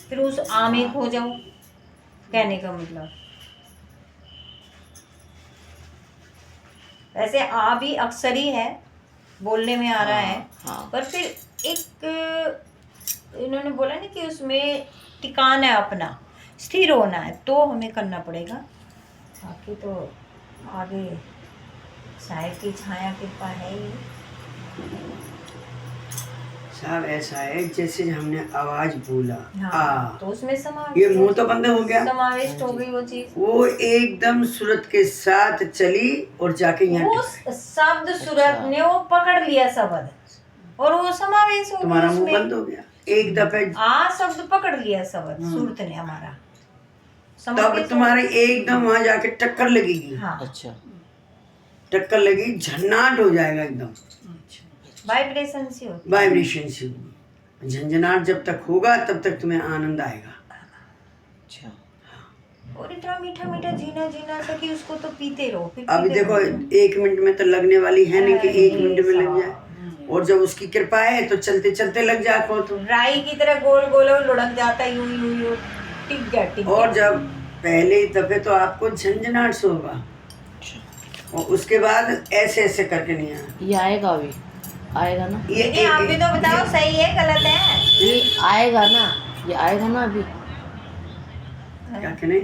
Speaker 3: फिर उस आ में खो जाओ, कहने का मतलब वैसे आ भी अक्सर ही है, बोलने में आ रहा है,
Speaker 2: हाँ।
Speaker 3: पर फिर एक इन्होंने बोला ना कि उसमें टिकाना है, अपना स्थिर होना है, तो हमें करना पड़ेगा। बाकी तो आगे साहिब की छाया कृपा है ही।
Speaker 1: साहब ऐसा है जैसे हमने आवाज बोला
Speaker 3: हाँ, तो उसमें समावेश,
Speaker 1: ये मुंह तो बंद हो गया,
Speaker 3: समावेश हो गई वो चीज,
Speaker 1: वो एकदम सूरत के साथ चली और जाके यहाँ
Speaker 3: वो शब्द सूरत ने वो पकड़ लिया शब्द और वो समावेश हो
Speaker 1: तुम्हारा
Speaker 3: गया
Speaker 1: मुंह
Speaker 3: उसमें।
Speaker 1: बंद हो गया एक दफे,
Speaker 3: आ शब्द पकड़ लिया शब्द सूरत ने हमारा,
Speaker 1: तब
Speaker 3: समावेश
Speaker 1: तुम्हारे एकदम वहां जाके टक्कर लगेगी।
Speaker 3: हाँ,
Speaker 2: अच्छा,
Speaker 1: टक्कर लगी, झन्नाट हो जाएगा एकदम,
Speaker 3: वाइब्रेशन से होती
Speaker 1: वाइब्रेशन से होगी। झंझनाट जब तक होगा तब तक तुम्हें आनंद आएगा।
Speaker 2: अच्छा।
Speaker 3: और इतना मीठा मीठा जीना जीना था कि उसको तो पीते रहो, फिर
Speaker 1: अभी
Speaker 3: पीते
Speaker 1: देखो
Speaker 3: रहो।
Speaker 1: 1 मिनट में तो लगने वाली है नहीं कि 1 मिनट में लग जाए,
Speaker 3: साहब,
Speaker 1: और जब उसकी कृपा है तो चलते चलते लग जाते तो।
Speaker 3: राई की तरह गोल गोल और लुढ़क जाता है, यूं यूं यूं टिक गया टिक
Speaker 1: और
Speaker 3: गया।
Speaker 1: जब पहले दफे तो आपको झंझनाट से होगा, और उसके बाद ऐसे ऐसे करके नहीं आना।
Speaker 2: ये आएगा अभी, आएगा ना,
Speaker 3: दीदी आप भी तो बताओ सही है गलत है?
Speaker 2: ये आएगा ना, ये आएगा ना अभी।
Speaker 1: क्या कहने?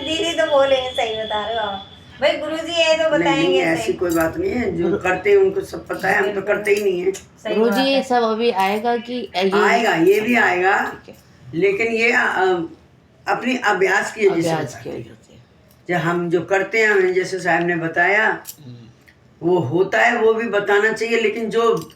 Speaker 3: दीदी तो बोलेंगे सही बता रहे हो आप, भाई गुरुजी है तो
Speaker 1: नहीं
Speaker 3: बताएंगे
Speaker 1: ऐसी
Speaker 3: सही।
Speaker 1: कोई बात नहीं है, जो करते हैं उनको सब पता है, हम तो करते ही नहीं है।
Speaker 3: सही
Speaker 2: रोजी
Speaker 3: बात
Speaker 2: ये
Speaker 3: है।
Speaker 2: सब अभी आएगा कि ये
Speaker 1: आएगा, ये भी आएगा,
Speaker 2: ठीक है,
Speaker 1: लेकिन ये अपनी अभ्यास की वजह से
Speaker 2: अभ्यास
Speaker 1: होता
Speaker 2: की
Speaker 1: है।
Speaker 2: वजह से।
Speaker 1: जब हम जो करते हैं, हमें जैसे साहब ने बताया वो होता है, वो भी बताना चाहिए, लेकिन जो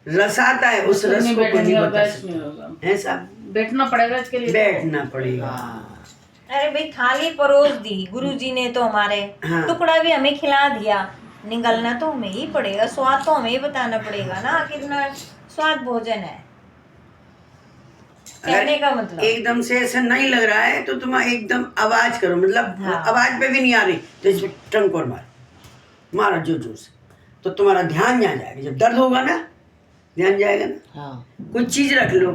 Speaker 1: रस आता है उस रस को कोई नहीं बता सकता है साहब।
Speaker 4: बैठना पड़ेगा इसके लिए,
Speaker 1: बैठना पड़ेगा।
Speaker 2: हाँ,
Speaker 3: अरे भाई थाली परोस दी गुरुजी ने तो हमारे,
Speaker 1: हाँ।
Speaker 3: टुकड़ा भी हमें खिला दिया, निगलना तो हमें ही पड़ेगा, स्वाद तो हमें ही बताना पड़ेगा ना, कितना स्वाद भोजन है। कहने का मतलब
Speaker 1: एकदम से ऐसा नहीं लग रहा है तो तुम एकदम आवाज करो, मतलब
Speaker 3: हाँ।
Speaker 1: आवाज पे भी नहीं आ रही तो इसमें टंकोर मारा जोर जोर से, तो तुम्हारा ध्यान यहाँ जाएगा। जब दर्द होगा ना, ध्यान जाएगा ना।
Speaker 2: हाँ,
Speaker 1: कोई चीज रख लो,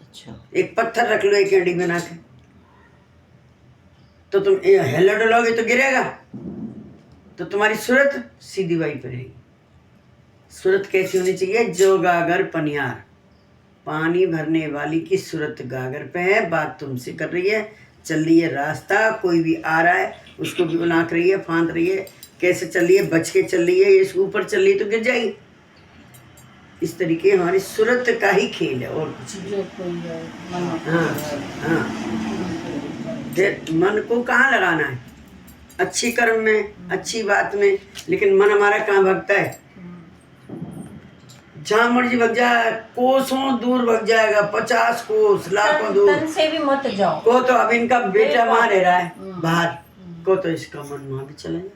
Speaker 2: अच्छा,
Speaker 1: एक पत्थर रख लो एक एड़ी बना के, तो तुम हेला डलोगे तो गिरेगा, तो तुम्हारी सूरत सीधी वही पर रहेगी। सूरत कैसी होनी चाहिए? जो गागर पनियार, पानी भरने वाली की सूरत गागर पे है, बात तुमसे कर रही है, चल रही है रास्ता, कोई भी आ रहा है उसको भी उलाक रही है, फांद रही है, कैसे चल रही है, बच के चल रही है, ये ऊपर चल रही है तो गिर जाएगी। इस तरीके हमारी सूरत का ही खेल है, और कुछ नहीं।
Speaker 4: जो कोई है, मन
Speaker 1: हाँ हाँ, मन को कहाँ लगाना है? अच्छी कर्म में, अच्छी बात में, लेकिन मन हमारा कहाँ भगता है? जहाँ मर्जी भग जाए, कोसों दूर भग जाएगा, 50 कोस, लाखों दूर
Speaker 3: तन से भी मत जाओ।
Speaker 1: को, तो अब इनका बेटा वहाँ रह रहा है बाहर को, तो इसका मन वहाँ भी चला जाए।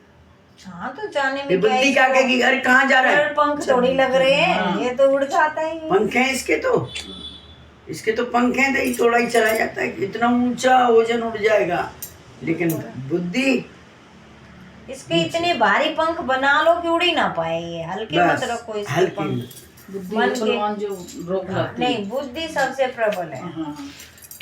Speaker 3: हाँ तो जाने
Speaker 1: ये
Speaker 3: में क्या
Speaker 1: बुद्धि क्या
Speaker 3: इसको-
Speaker 1: कहेगी, अरे कहाँ जा रहा है?
Speaker 3: पर पंख थोड़ी लग रहे हैं, ये तो उड़ जाता ही है।
Speaker 1: पंख हैं इसके तो पंख हैं, तो ये थोड़ा ही चला जाता है, इतना ऊंचा वजन उड़ जाएगा। लेकिन बुद्धि,
Speaker 3: इसके इतने भारी पंख बना लो कि उड़ ही ना पाए, ये हल्के मत
Speaker 1: बस
Speaker 3: रखो इसके
Speaker 1: हल्की
Speaker 3: पंख।
Speaker 1: में।
Speaker 4: बुद्धि
Speaker 3: मन
Speaker 4: के
Speaker 3: के-
Speaker 4: बलवान जो रोक लाती है।
Speaker 3: नहीं, बुद्धि सबसे प्रबल है
Speaker 4: हाँ,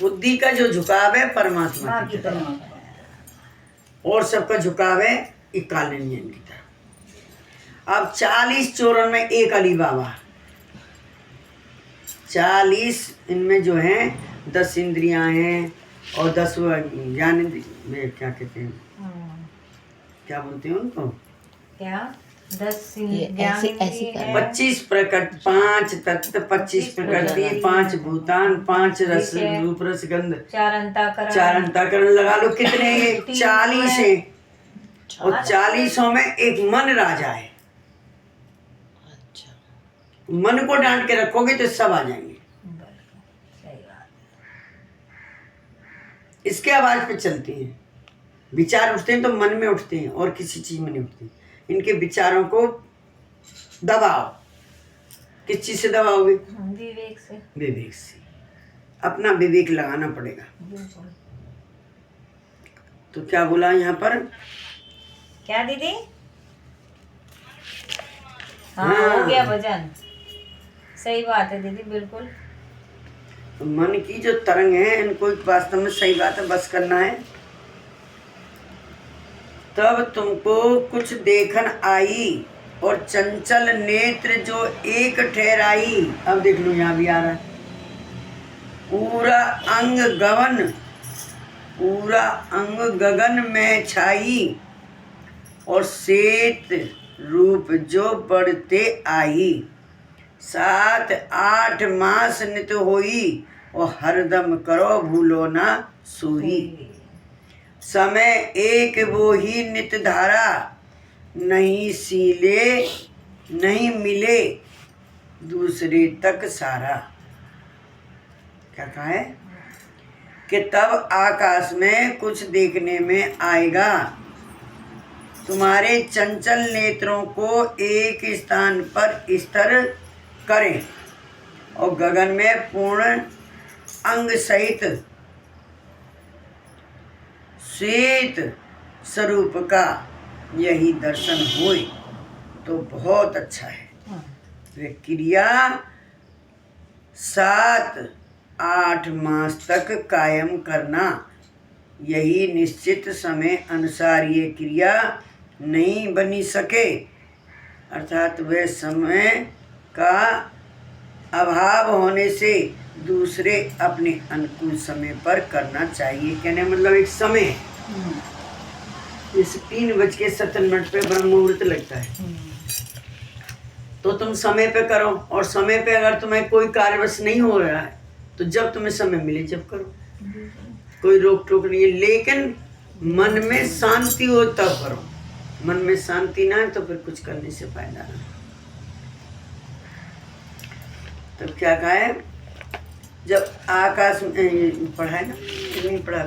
Speaker 1: बुद्धि का जो झुकाव है परमात्मा
Speaker 3: माँ
Speaker 1: की
Speaker 3: की
Speaker 1: तरफ,
Speaker 3: तरह।
Speaker 1: और सबका झुकाव है ये काले नियन की तरफ। अब 40 चोरों में एक अली बाबा, 40 इनमें जो है 10 इंद्रियां हैं और 10 ज्ञान में क्या कहते हैं, क्या बोलते हैं उनको,
Speaker 3: क्या 10
Speaker 2: ये
Speaker 3: ज्ञान
Speaker 2: ऐसे- ऐसे
Speaker 3: इंद्रिय
Speaker 2: कर-
Speaker 3: है।
Speaker 1: 25 प्रकट, 5 तत्व, 25 प्रकृति, 5 भूतान, 5 रस,
Speaker 3: विषय,
Speaker 1: रूप रस गंध,
Speaker 3: 4 अंतःकरण,
Speaker 1: 4 अंतःकरण लगा लो, कितने ये 40 है, और 40 में एक मन राजा है।
Speaker 2: अच्छा,
Speaker 1: मन को डांट के रखोगे तो सब आ जाएंगे।
Speaker 3: सही बात।
Speaker 1: इसके आवाज पे चलती हैं, विचार उठते हैं तो मन में उठते हैं और किसी चीज में नहीं उठते। इनके विचारों को दबाओ, किस चीज से दबाओगे?
Speaker 3: विवेक से,
Speaker 1: विवेक से। अपना विवेक लगाना पड़ेगा।
Speaker 3: बिल्कुल।
Speaker 1: तो क्या बोला यहाँ पर?
Speaker 3: क्या दीदी? हाँ, हो गया भजन। सही बात है दीदी, बिल्कुल।
Speaker 1: तो मन की जो तरंग है, इनको वास्तव में सही बात है, बस करना है। तब तुमको कुछ देखन आई और चंचल नेत्र जो एक ठहराई। अब देख लो यहाँ भी आ रहा है। पूरा अंग गगन में छाई और श्वेत रूप जो बढ़ते आई। 7-8 मास नित होई और हरदम करो भूलो ना सोई। समय एक वो ही नित धारा, नहीं सीले नहीं मिले दूसरे तक सारा। क्या कहा है कि तब आकाश में कुछ देखने में आएगा, तुम्हारे चंचल नेत्रों को एक स्थान पर स्थिर करें और गगन में पूर्ण अंग सहित श्वेत स्वरूप का यही दर्शन होए तो बहुत अच्छा है। वे क्रिया 7-8 मास तक कायम करना, यही निश्चित समय अनुसार ये क्रिया नहीं बनी सके, अर्थात वह समय का अभाव होने से दूसरे अपने अनुकूल समय पर करना चाहिए। कहने मतलब एक समय जैसे 3:57 पे ब्रह्म मुहूर्त लगता है, तो तुम समय पे करो। और समय पे अगर तुम्हें कोई कार्यवश नहीं हो रहा है तो जब तुम्हें समय मिले जब करो, कोई रोक टोक नहीं है। लेकिन मन में शांति हो तब करो। मन में शांति ना है तो फिर कुछ करने से फायदा नहीं। तब क्या कहा है, जब आकाश में पढ़ा है ना, नहीं पढ़ा,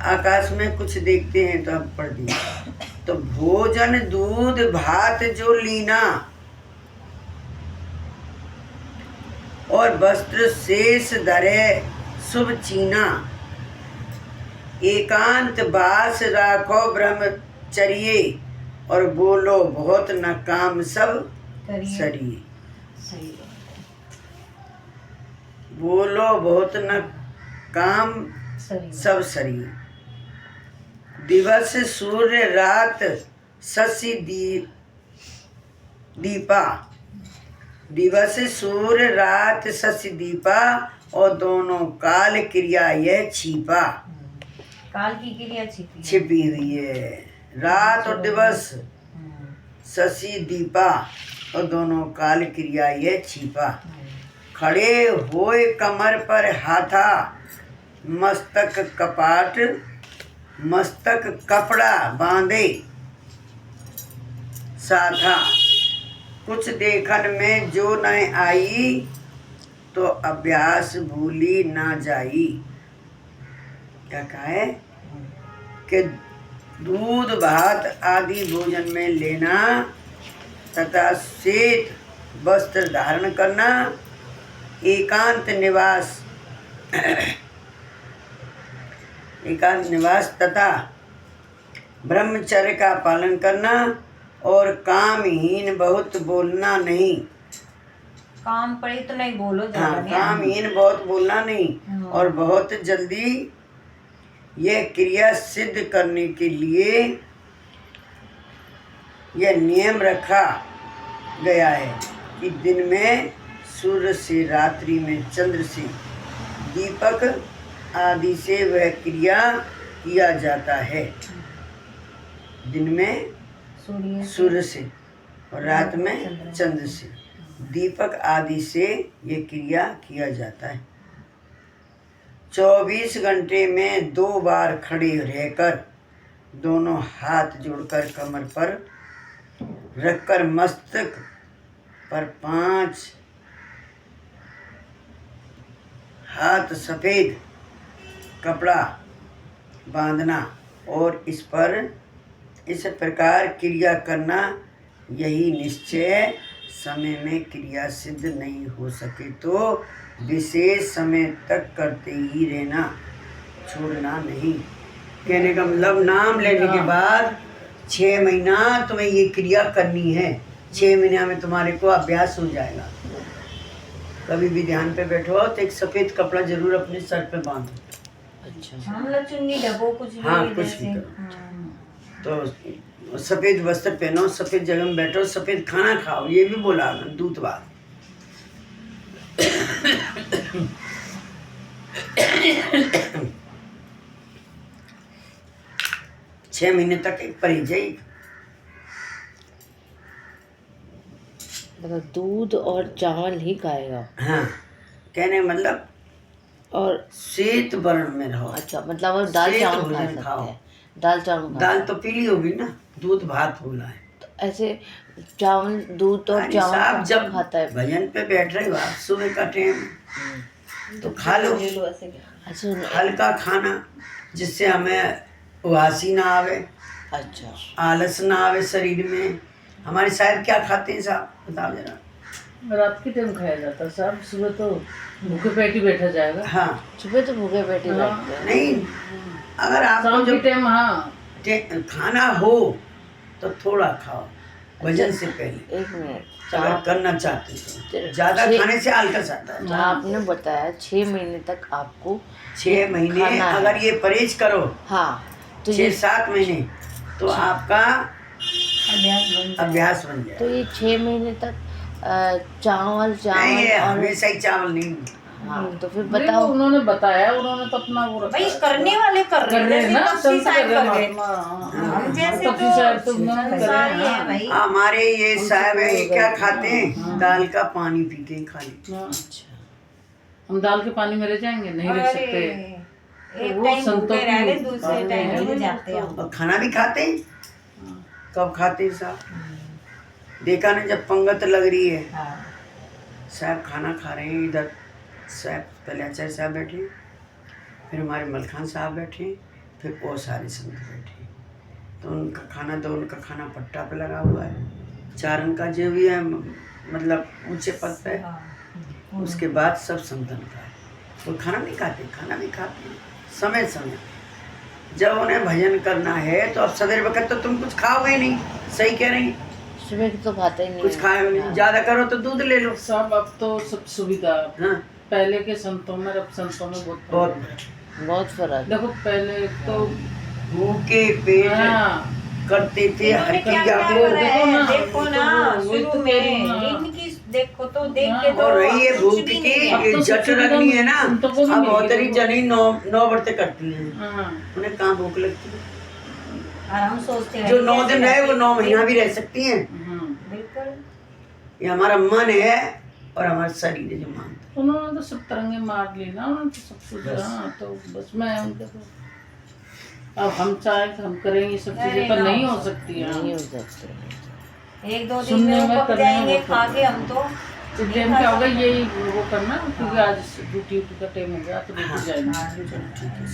Speaker 1: आकाश में कुछ देखते हैं तो अब पढ़ दिया। तो भोजन दूध भात जो लीना और वस्त्र शेष धरे शुभ चीना, एकांत बास राखो ब्रह्मचर्ये और बोलो बहुत न काम सब सरिये।
Speaker 3: सही
Speaker 1: बोलो बहुत न काम
Speaker 3: सही
Speaker 1: सब सरिये। दिवस सूर्य रात शशि दीपा, दिवस सूर्य रात शशि दीपा और दोनों काल क्रिया यह छिपा।
Speaker 3: काल की क्रिया
Speaker 1: छिपी हुई है। रात और दिवस शशि दीपा और दोनों काल क्रिया यह छिपा। खड़े होए कमर पर हाथा, मस्तक कपाट मस्तक कपड़ा बांधे साधा। कुछ देखन में जो न आई तो अभ्यास भूली ना जाई। क्या कहा है कि दूध भात आदि भोजन में लेना तथा श्वेत वस्त्र धारण करना, एकांत निवास तथा ब्रह्मचर्य का पालन करना और कामहीन बहुत बोलना नहीं।
Speaker 3: काम पड़े तो नहीं बोलो
Speaker 1: हाँ,
Speaker 3: ज्यादा।
Speaker 1: कामहीन बहुत बोलना नहीं। और बहुत जल्दी यह क्रिया सिद्ध करने के लिए यह नियम रखा गया है कि दिन में सूर्य से, रात्रि में चंद्र से, दीपक आदि से वह क्रिया किया जाता है। दिन में सूर्य से और रात में चंद्र से, दीपक आदि से ये क्रिया किया जाता है। 24 घंटे में 2 बार खड़े रहकर दोनों हाथ जोड़कर कमर पर रखकर मस्तक पर 5 हाथ सफ़ेद कपड़ा बांधना और इस प्रकार क्रिया करना। यही निश्चय समय में क्रिया सिद्ध नहीं हो सके तो विशेष समय तक करते ही रहना, छोड़ना नहीं। कहने का मतलब नाम लेने के बाद 6 महीना तुम्हें ये क्रिया करनी है। 6 महीने में तुम्हारे को अभ्यास हो जाएगा। कभी भी ध्यान पे बैठो तो एक सफ़ेद कपड़ा जरूर अपने सर पे बांधो।
Speaker 4: अच्छा,
Speaker 3: हम लोग चुन्नी ढबो कुछ भी
Speaker 1: हाँ, कुछ
Speaker 3: जैसे।
Speaker 1: भी करो। तो सफ़ेद वस्त्र पहनो, सफ़ेद जगह में बैठो, सफ़ेद खाना खाओ, ये भी बोला दूत बात। 6 महीने तक एक परहेज है।
Speaker 2: मतलब दूध और चावल ही खाएगा।
Speaker 1: हाँ, कहने का मतलब
Speaker 2: और
Speaker 1: शीत वर्ण में रहो।
Speaker 2: अच्छा, मतलब वो दाल
Speaker 1: शीत
Speaker 2: चावल खा
Speaker 1: भोजन
Speaker 2: सकते
Speaker 1: खाओ।
Speaker 2: हैं। दाल चावल खा
Speaker 1: दाल तो पीली होगी ना, दूध भात बोला है।
Speaker 2: तो ऐसे चावल, दूध और
Speaker 1: अरे
Speaker 2: चावल
Speaker 1: साहब,
Speaker 2: कौन
Speaker 1: जब
Speaker 2: खाता है?
Speaker 1: भजन पे बैठ रहे हो आप सुबह का टाइम, तो खा लो
Speaker 2: अच्छा
Speaker 1: हल्का खाना, जिससे हमें उदासी ना आवे,
Speaker 2: अच्छा
Speaker 1: आलस ना आवे शरीर में। हमारे साहब क्या खाते हैं साहब, बताओ जरा।
Speaker 4: रात के टाइम खाया जाता है साहब, सुबह तो भूखे पेट ही बैठा जाएगा।
Speaker 1: हाँ,
Speaker 2: सुबह तो भूखे पेट ही
Speaker 4: हाँ।
Speaker 2: बैठते हैं।
Speaker 1: नहीं, अगर आपको
Speaker 4: शाम के
Speaker 1: जब
Speaker 4: टाइम हाँ
Speaker 1: खाना हो तो थोड़ा खाओ भजन से पहले,
Speaker 2: एक मिनट,
Speaker 1: अगर करना चाहते हो। ज्यादा
Speaker 2: छः-
Speaker 1: खाने से आलस आता है।
Speaker 2: आपने बताया 6 महीने तक आपको
Speaker 1: 6 महीने
Speaker 2: खाना है।
Speaker 1: अगर ये परहेज करो,
Speaker 2: हाँ, तो ये
Speaker 1: 6-7 महीने, तो आपका अभ्यास बन
Speaker 2: तो
Speaker 1: जाए।
Speaker 2: ये 6 महीने तक चावल
Speaker 1: नहीं,
Speaker 2: चावल
Speaker 1: ये
Speaker 2: और
Speaker 1: हमेशा ही चावल नहीं।
Speaker 2: हाँ, तो फिर
Speaker 4: नहीं, वो
Speaker 2: बताओ।
Speaker 4: उन्होंने बताया, उन्होंने तो अपना वो रखा
Speaker 3: भाई
Speaker 4: है।
Speaker 3: करने वाले कर
Speaker 4: कर रहे
Speaker 3: रहे
Speaker 4: हैं
Speaker 3: हैं,
Speaker 4: ना,
Speaker 3: जैसे तपस्वी
Speaker 4: संत कर
Speaker 3: साहब
Speaker 4: रहे हैं,
Speaker 3: कर रहे हैं।
Speaker 4: महात्मा।
Speaker 3: हम जैसे
Speaker 4: तपस्वी साहब तो उन्होंने कर रहे
Speaker 3: संसारी
Speaker 4: हैं
Speaker 3: है
Speaker 4: ना।
Speaker 3: भाई।
Speaker 1: हमारे ये
Speaker 4: हमसे
Speaker 1: साहब है, ये
Speaker 4: कोई
Speaker 1: क्या
Speaker 4: गलती
Speaker 1: खाते हैं,
Speaker 4: हाँ।
Speaker 1: दाल का पानी पी के खाली।
Speaker 4: हाँ।
Speaker 2: अच्छा,
Speaker 4: हम दाल के पानी में रह जाएंगे, नहीं रह
Speaker 3: अरे,
Speaker 4: सकते।
Speaker 3: एक
Speaker 4: वो
Speaker 3: टाइम
Speaker 4: संतों
Speaker 3: भूखे रह ले,
Speaker 4: की
Speaker 3: दूसरे
Speaker 4: बातें
Speaker 3: टाइम
Speaker 4: हैं।
Speaker 3: मिल जाते हैं हम।
Speaker 1: और खाना भी खाते हैं। कब खाते हैं साहब, देखा ना, जब पंगत लग रही है,
Speaker 3: हाँ।
Speaker 1: साहब खाना खा रहे हैं, इधर साहब पहले आचार्य साहब बैठे, फिर हमारे मलखान साहब बैठे, फिर वो सारे संत बैठे। तो उनका खाना पट्टा पे लगा हुआ है, चारण का जो भी है, मतलब ऊंचे पद पे है। उसके बाद सब संतन का है। वो खाना नहीं खाते, खाना भी खाते हैं समय समय। जब उन्हें भजन करना है तो अब सवेरे वक्त तो तुम कुछ खाओगे नहीं, सही कह रही,
Speaker 2: सुबह की तो खाते ही नहीं
Speaker 1: कुछ
Speaker 2: है।
Speaker 1: खाओगे नहीं, ज्यादा करो तो दूध ले लो।
Speaker 4: सब अब तो सब सुविधा,
Speaker 1: हाँ,
Speaker 4: पहले के संतों में अब संतों में बहुत
Speaker 1: बहुत
Speaker 4: फर्क है।
Speaker 2: बहुत फर्क है।
Speaker 4: देखो पहले तो
Speaker 1: भूखे पेट
Speaker 4: हाँ,
Speaker 1: करते थे
Speaker 3: इन्होंने क्या
Speaker 1: हरिया
Speaker 3: क्या
Speaker 1: को।
Speaker 3: करा
Speaker 4: देखो
Speaker 3: है,
Speaker 4: ना,
Speaker 3: देखो ना,
Speaker 4: वही तो
Speaker 3: शुरू
Speaker 4: कह रही
Speaker 3: में
Speaker 4: हूँ ना।
Speaker 3: इनकी देखो तो देख के तो
Speaker 1: और रही है
Speaker 3: कुछ
Speaker 1: भूख
Speaker 3: भी
Speaker 1: की,
Speaker 3: नहीं है।
Speaker 4: अब
Speaker 1: ये
Speaker 4: तो
Speaker 1: जट
Speaker 4: सुविधा
Speaker 1: रखनी है ना।
Speaker 4: संतों को भी
Speaker 1: अब
Speaker 4: मिल
Speaker 1: बहुत
Speaker 4: गई
Speaker 1: सारी
Speaker 4: है।
Speaker 1: जनी 9 व्रत करती हैं,
Speaker 4: हाँ,
Speaker 1: उन्हें कहाँ भूख लगती है।
Speaker 3: और हम सोचते हैं
Speaker 1: जो 9
Speaker 3: कैसे
Speaker 1: दिन रहे वो
Speaker 3: रहते
Speaker 1: 9
Speaker 3: हैं।
Speaker 1: महीना भी रह सकती हैं।
Speaker 4: हाँ।
Speaker 3: बिल्कुल।
Speaker 1: ये हमारा मन है और हमारा शरीर है जो मानता
Speaker 4: उन्होंने तो सब तरंगे मार ली ना, उन्होंने तो सब कुछ।
Speaker 1: बस।
Speaker 4: हाँ, तो बस मैं उनके तो अब हम चाहे तो हम करें ये सब
Speaker 3: अरे
Speaker 4: चीजें, पर
Speaker 3: ना
Speaker 4: नहीं
Speaker 3: हो
Speaker 4: हो सकती हैं।
Speaker 2: नहीं हो सकते।
Speaker 3: 1-2 दिन
Speaker 4: सुनने
Speaker 3: में
Speaker 4: में,
Speaker 3: पक
Speaker 4: करने
Speaker 3: जाएंगे
Speaker 4: में
Speaker 3: खा के हम तो।
Speaker 4: तो टाइम क्या होगा, यही वो करना, क्योंकि आज ड्यूटी का टाइम हो गया तो ड्यूटी
Speaker 1: हाँ।
Speaker 4: जाएंगे।
Speaker 3: हाँ,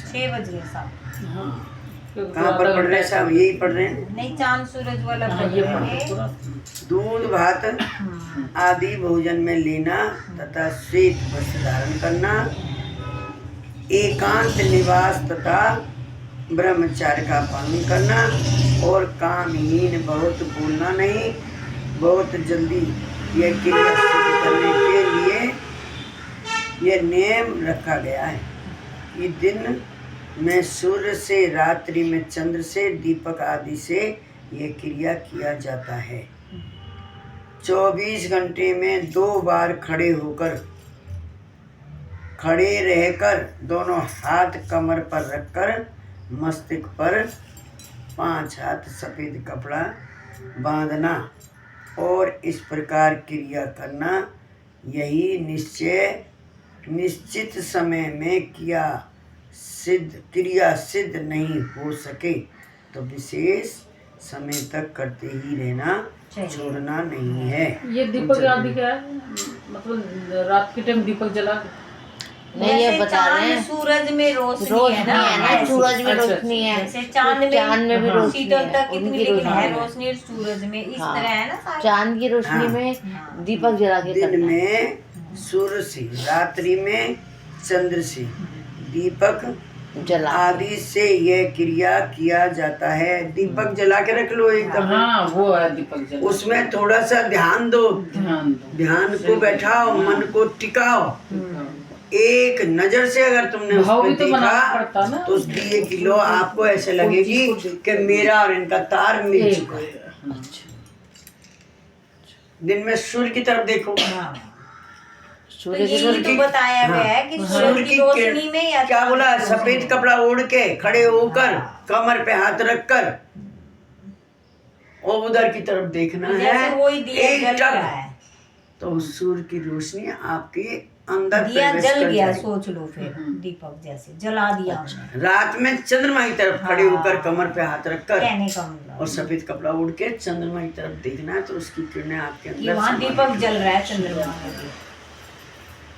Speaker 3: 6 बज गए साहब।
Speaker 4: हाँ, क्योंकि
Speaker 1: कहाँ पर
Speaker 4: आधा
Speaker 1: पढ़ रहे हैं
Speaker 4: घंटा
Speaker 1: साहब, यही पढ़ रहे हैं।
Speaker 3: नहीं, चांद सूरज वाला
Speaker 4: हाँ,
Speaker 3: पढ़
Speaker 4: ये
Speaker 3: रहे
Speaker 4: पढ़
Speaker 3: हैं।
Speaker 4: पूरा।
Speaker 1: दूध भात आदि भोजन में लेना तथा श्वेत वस्त्र धारण करना, एकांत निवास तथा ब्रह्मचार्य का पालन करना, और कामहीन बहुत बोलना नहीं। बहुत जल्दी यह क्रिया सिद्ध करने के लिए यह नियम रखा गया है कि दिन में सूर्य से, रात्रि में चंद्र से, दीपक आदि से यह क्रिया किया जाता है। 24 घंटे में 2 बार खड़े रहकर दोनों हाथ कमर पर रखकर मस्तक पर 5 हाथ सफ़ेद कपड़ा बांधना और इस प्रकार क्रिया करना। यही निश्चित समय में क्रिया सिद्ध नहीं हो सके तो विशेष समय तक करते ही रहना, छोड़ना नहीं है।
Speaker 4: ये दीपक आदि क्या है, मतलब रात के टाइम दीपक जला के?
Speaker 2: नहीं, ये
Speaker 3: जैसे
Speaker 2: बता रहे
Speaker 3: चांद
Speaker 2: हैं
Speaker 3: सूरज में रोशनी है ना,
Speaker 2: ना, सूरज में
Speaker 4: अच्छा,
Speaker 2: रोशनी है,
Speaker 3: जैसे चांद में
Speaker 2: भी रोशनी
Speaker 3: शीतल
Speaker 2: है,
Speaker 3: तक कितनी,
Speaker 2: उनकी
Speaker 3: लेकिन
Speaker 2: रोशनी
Speaker 3: है
Speaker 2: है।
Speaker 3: रोशनी सूरज में, इस
Speaker 2: हाँ।
Speaker 3: तरह है ना सारे।
Speaker 2: चांद की रोशनी
Speaker 1: हाँ।
Speaker 2: में दीपक जला के
Speaker 1: दिन
Speaker 2: करना।
Speaker 1: में सूर्य से, रात्रि में चंद्र से, दीपक
Speaker 2: जला
Speaker 1: आदि से यह क्रिया किया जाता है। दीपक जला के रख लो एकदम,
Speaker 4: हाँ, वो है दीपक जला।
Speaker 1: उसमें थोड़ा सा ध्यान दो,
Speaker 4: ध्यान दो,
Speaker 1: ध्यान को बैठाओ, मन को टिकाओ, एक नजर से अगर तुमने उस
Speaker 4: भाव
Speaker 1: पे
Speaker 4: भी तो बनाना
Speaker 1: देखा
Speaker 4: पड़ता ना।
Speaker 1: तो उस दिए की लो आपको ऐसे लगेगी कि मेरा और इनका तार मिल चुका है।
Speaker 4: अच्छा,
Speaker 1: दिन में सूर्य की तरफ देखो,
Speaker 3: हाँ, तो
Speaker 4: सूर्य की
Speaker 3: यही तो बताया गया है कि सूरज की रोशनी में या
Speaker 1: क्या बोला, सफेद कपड़ा ओढ़ के खड़े होकर कमर पे हाथ रखकर और उधर की तरफ देखना
Speaker 3: जैसे
Speaker 1: है
Speaker 3: वही दिया
Speaker 1: एक
Speaker 3: जल
Speaker 1: टक,
Speaker 3: रहा है,
Speaker 1: तो सूर्य की रोशनी आपके अंदर
Speaker 3: दिया
Speaker 1: प्रवेश
Speaker 3: जल
Speaker 1: कर
Speaker 3: गया,
Speaker 1: जाएगी।
Speaker 3: सोच लो फिर दीपक जैसे जला दिया हमने,
Speaker 1: रात में चंद्रमा की तरफ खड़े
Speaker 3: हाँ।
Speaker 1: होकर कमर पे हाथ रखकर
Speaker 3: कहने का मतलब
Speaker 1: और सफेद कपड़ा ओढ़ के चंद्रमा की तरफ देखना है, तो उसकी किरणें आपके
Speaker 3: कि
Speaker 1: अंदर
Speaker 3: वहाँ
Speaker 1: समा
Speaker 3: दीपक जल रहा है चंद्रमा में भी।
Speaker 1: जाएगी।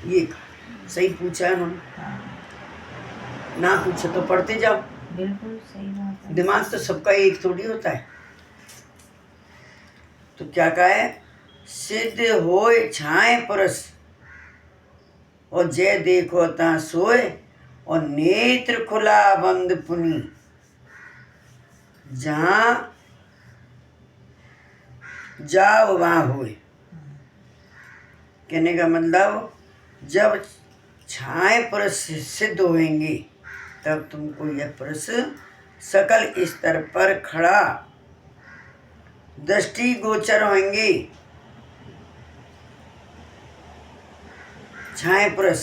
Speaker 1: ये कहा। सही पूछा है उन्होंने,
Speaker 3: हाँ,
Speaker 1: ना पूछे तो पढ़ते जाओ।
Speaker 3: बिल्कुल सही बात है।
Speaker 1: दिमाग तो सबका एक थोड़ी होता है। तो क्या कहा है, सिद्ध होए छाए परस और जय देखो ता सोए और नेत्र खुला बंद पुनी, जहां जाओ वहां होए। कहने का मतलब जब छाए पुरुष सिद्ध होंगे तब तुमको यह पुरुष सकल स्तर पर खड़ा दृष्टि गोचर होंगे। छाए पुरुष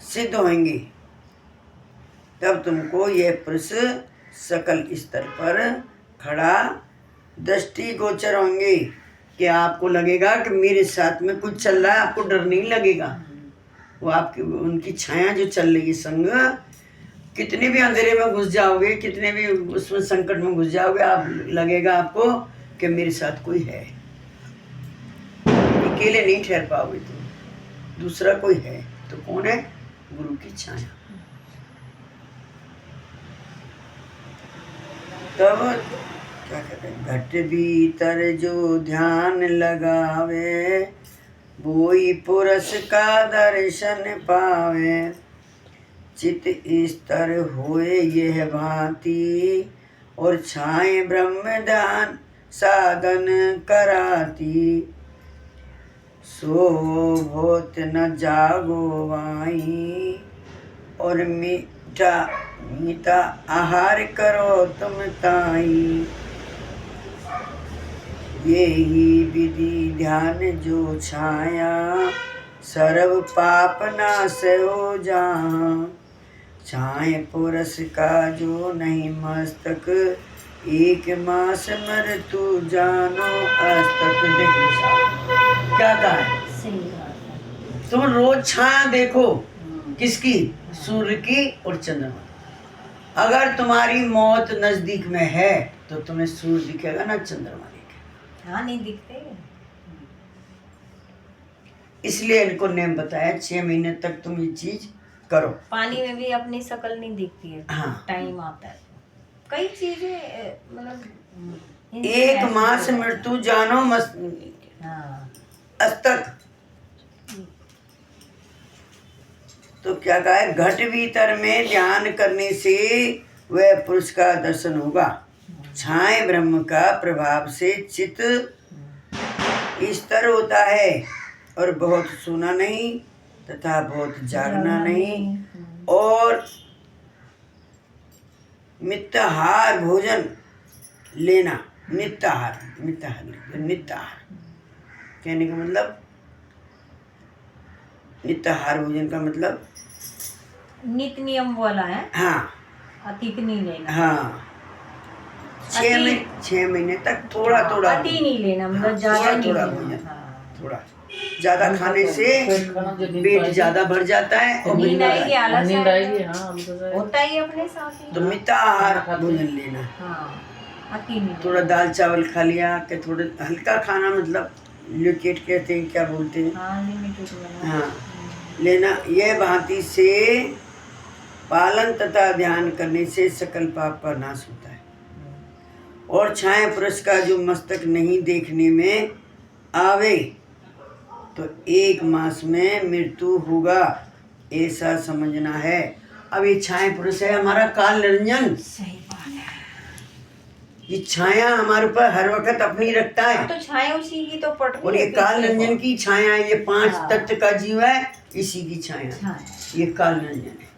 Speaker 1: सिद्ध होंगे तब तुमको यह पुरुष सकल स्तर पर खड़ा दृष्टि गोचर होंगे, कि आपको लगेगा कि मेरे साथ में कुछ चल रहा है, आपको डर नहीं लगेगा। वो आपकी उनकी छाया जो चल रही है संग, कितने भी अंधेरे में घुस जाओगे, कितने भी उसमें संकट में घुस जाओगे, आप लगेगा आपको कि मेरे साथ कोई है। अकेले नहीं ठहर पाओगे तुम, दूसरा कोई है। तो कौन है? गुरु की छाया। तब क्या कहते हैं, घट भीतर जो ध्यान लगावे वोई पुरुष का दर्शन पावे, चित स्तर होए यह भांति और छाए ब्रह्म ध्यान साधन कराती, सो भूत न जागो वाई और मीठा आहार करो तुम ताई, यही विधि ध्यान जो छाया सर्व पाप नाश हो जहाँ, छाए पुरुष का जो नहीं मस्तक एक मास मृत्यु जानो अस्तक। देखो साहब क्या कहा है,
Speaker 3: सही बात है।
Speaker 1: तुम रोज छाया देखो, किसकी? सूर्य की और चंद्रमा। अगर तुम्हारी मौत नजदीक में है तो तुम्हें सूर्य दिखेगा ना चंद्रमा दिखेगा।
Speaker 3: हाँ, नहीं दिखते।
Speaker 1: इसलिए इनको नेम बताया 6 महीने तक तुम ये चीज करो।
Speaker 3: पानी में भी अपनी शक्ल नहीं दिखती है,
Speaker 1: हाँ।
Speaker 3: टाइम आता है। कई चीजें मतलब
Speaker 1: एक मास मृत्यु जानो
Speaker 3: हाँ,
Speaker 1: अस्तक। तो क्या कहा है, घट भीतर में ध्यान करने से वह पुरुष का दर्शन होगा, छाए ब्रह्म का प्रभाव से चित्त स्तर होता है और बहुत सोना नहीं तथा बहुत जागना नहीं, और मित्ताहार भोजन लेना। नित्याहार कहने का मतलब, नित्याहार भोजन का मतलब
Speaker 3: नित नियम वाला है,
Speaker 1: हाँ
Speaker 3: अतिक नहीं लेना।
Speaker 1: हाँ 6 महीने तक थोड़ा थोड़ा
Speaker 3: अति नहीं लेना, मतलब
Speaker 1: हाँ,
Speaker 3: ज्यादा नहीं
Speaker 1: थोड़ा
Speaker 3: लेना।
Speaker 1: भोजन,
Speaker 3: हाँ।
Speaker 1: थोड़ा ज्यादा खाने से पेट ज्यादा भर जाता है और
Speaker 3: नींद आएगी, आलस
Speaker 4: नींद
Speaker 3: आएगा।
Speaker 4: आएगी। हाँ, हम तो
Speaker 3: होता ही अपने साथ ही।
Speaker 1: तो मिताहार भोजन लेना।
Speaker 3: हाँ, अति नहीं
Speaker 1: थोड़ा दाल चावल खा लिया, कि थोड़ा हल्का खाना, मतलब लिक्विड कहते हैं, क्या बोलते हैं,
Speaker 3: हाँ, लिमिटेड वाला।
Speaker 1: हाँ लेना। यह भांति से पालन तथा ध्यान करने से सकल पाप का नाश होता है। और छाया पुरुष का जो मस्तक नहीं देखने में आवे तो 1 मास में मृत्यु होगा, ऐसा समझना है। अब ये छाया पुरुष है हमारा काल निरंजन।
Speaker 3: सही बात है।
Speaker 1: ये छाया हमारे ऊपर हर वक्त अपनी रखता है।
Speaker 3: तो छाया उसी की तो पट
Speaker 1: और ये काल नंजन की छाया है। ये 5 तत्व का जीव है, इसी की छाया है।
Speaker 3: हाँ।
Speaker 1: ये काल नंजन है,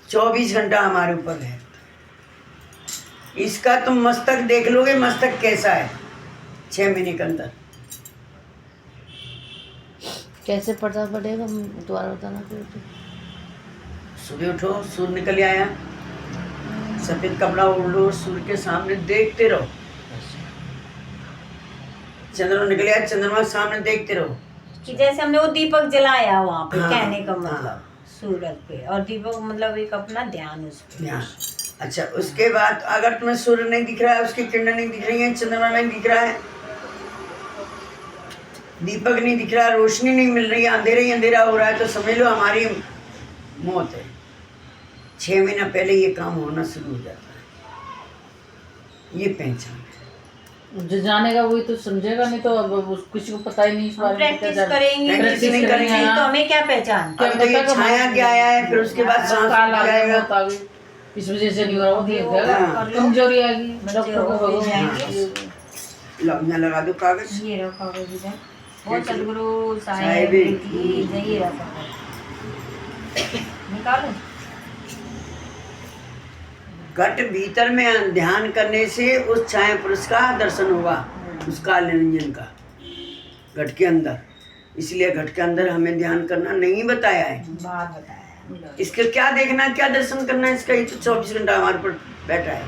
Speaker 1: 24 घंटा हमारे ऊपर है। इसका तुम मस्तक देख लोगे, मस्तक कैसा है 6 महीने के अंदर।
Speaker 2: कैसे पता पड़ेगा, दोबारा बताना फिर।
Speaker 1: सुबह उठो, सूर्य निकल आया, सफेद कपड़ा ओढ़ लो, सूर्य के सामने देखते रहो। चंद्रमा निकल आया, चंद्रमा के सामने देखते रहो।
Speaker 3: कि जैसे हमने वो दीपक जलाया वहाँ पे,
Speaker 1: हाँ,
Speaker 3: कहने का
Speaker 1: हाँ।
Speaker 3: मतलब सूरज पे, और दीपक मतलब एक अपना ध्यान उस पे।
Speaker 1: ध्यान। अच्छा, उसके बाद अगर तुम्हें सूर्य नहीं दिख रहा है, उसकी किरणें नहीं दिख रही हैं, चंद्रमा नहीं दिख रहा है, दीपक नहीं दिख रहा, रोशनी नहीं मिल रही है, अंधेरा ही अंधेरा हो रहा है, तो समझ लो हमारी मौत है। 6 महीना पहले ये काम होना शुरू हो जाता है। ये पहचान है।
Speaker 4: जो जानेगा वही तो समझेगा, नहीं तो अब किसी को पता ही नहीं इस बारे में।
Speaker 3: प्रैक्टिस करेंगे,
Speaker 1: प्रैक्टिस नहीं करेंगे
Speaker 3: तो हमें क्या पहचान।
Speaker 1: अभी तो ये छाया क्या आया है, फिर उसके बाद सांस
Speaker 4: काल आ
Speaker 1: क्या आएगा।
Speaker 4: गया, इस वजह से नहीं हो रहा, वो देख
Speaker 3: हाँ।
Speaker 4: जाएगा, कमजोरी आएगी।
Speaker 3: बच्चे हो भी जाएंगे।
Speaker 1: यहाँ लगा दो कागज।
Speaker 3: ये रखा हुआ इधर। बहुत सदगुरु
Speaker 1: साहिब
Speaker 3: साहिब की जय। ये रखा हुआ। निकालो।
Speaker 1: घट भीतर में ध्यान करने से उस छाया पुरुष का दर्शन होगा, उस काल निरंजन का, घट के अंदर। इसलिए घट के अंदर हमें ध्यान करना नहीं बताया है।
Speaker 3: बात बताया।
Speaker 1: इसके क्या देखना, क्या दर्शन करना है इसका, ये तो 24 घंटा हमारे पर बैठा है।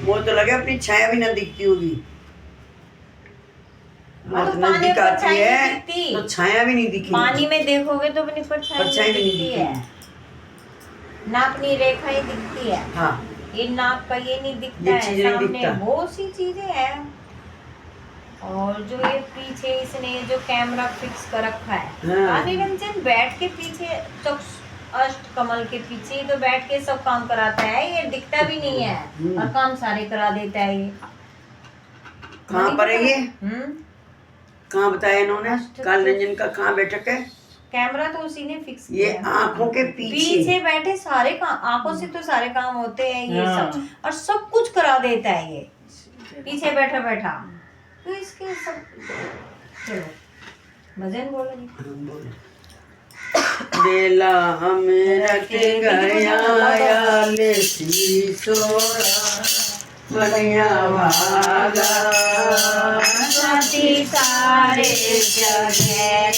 Speaker 1: वो तो लगे अपनी छाया भी ना दिखती होगी।
Speaker 3: हाँ,
Speaker 1: बहुत
Speaker 3: तो पानी
Speaker 1: नजदीक
Speaker 3: में
Speaker 1: आती
Speaker 3: परछाई
Speaker 1: है
Speaker 3: नहीं दिखती।
Speaker 1: तो छाया भी नहीं दिखी।
Speaker 3: पानी में देखोगे तो अपनी परछाई
Speaker 1: परछाई भी नहीं
Speaker 3: दिखती है
Speaker 1: दिखती।
Speaker 3: ना, अपनी रेखा ही दिखती है।
Speaker 1: हाँ,
Speaker 3: ये नाक का ये नहीं दिखता
Speaker 1: ये
Speaker 3: है,
Speaker 1: चीज़ नहीं
Speaker 3: सामने
Speaker 1: दिखता।
Speaker 3: बहुत सी चीजें हैं। और जो ये पीछे इसने जो कैमरा फिक्स कर रखा है,
Speaker 1: हाँ।
Speaker 3: निरंजन बैठ के पीछे अष्ट कमल के पीछे ही तो बैठ के सब काम कराता है। ये दिखता भी नहीं है और काम सारे करा देता है ये।
Speaker 1: कहाँ पर है ये,
Speaker 3: हम्म,
Speaker 1: कहाँ बताया इन्होंने, काल निरंजन का कहाँ बैठक है।
Speaker 3: कैमरा तो उसी ने फिक्स
Speaker 1: ये
Speaker 3: किया है।
Speaker 1: आंखों के
Speaker 3: पीछे
Speaker 1: पीछे।
Speaker 3: बैठे सारे काम, आंखों से तो सारे काम होते हैं ये
Speaker 4: हाँ।
Speaker 3: सब, और सब कुछ करा देता है ये पीछे बैठा बैठा। तो इसके सब, चलो भजन बोलो जी।
Speaker 1: बेला हमें रख गया ले सीसोरा बनिया भागा
Speaker 3: सती सारे जगह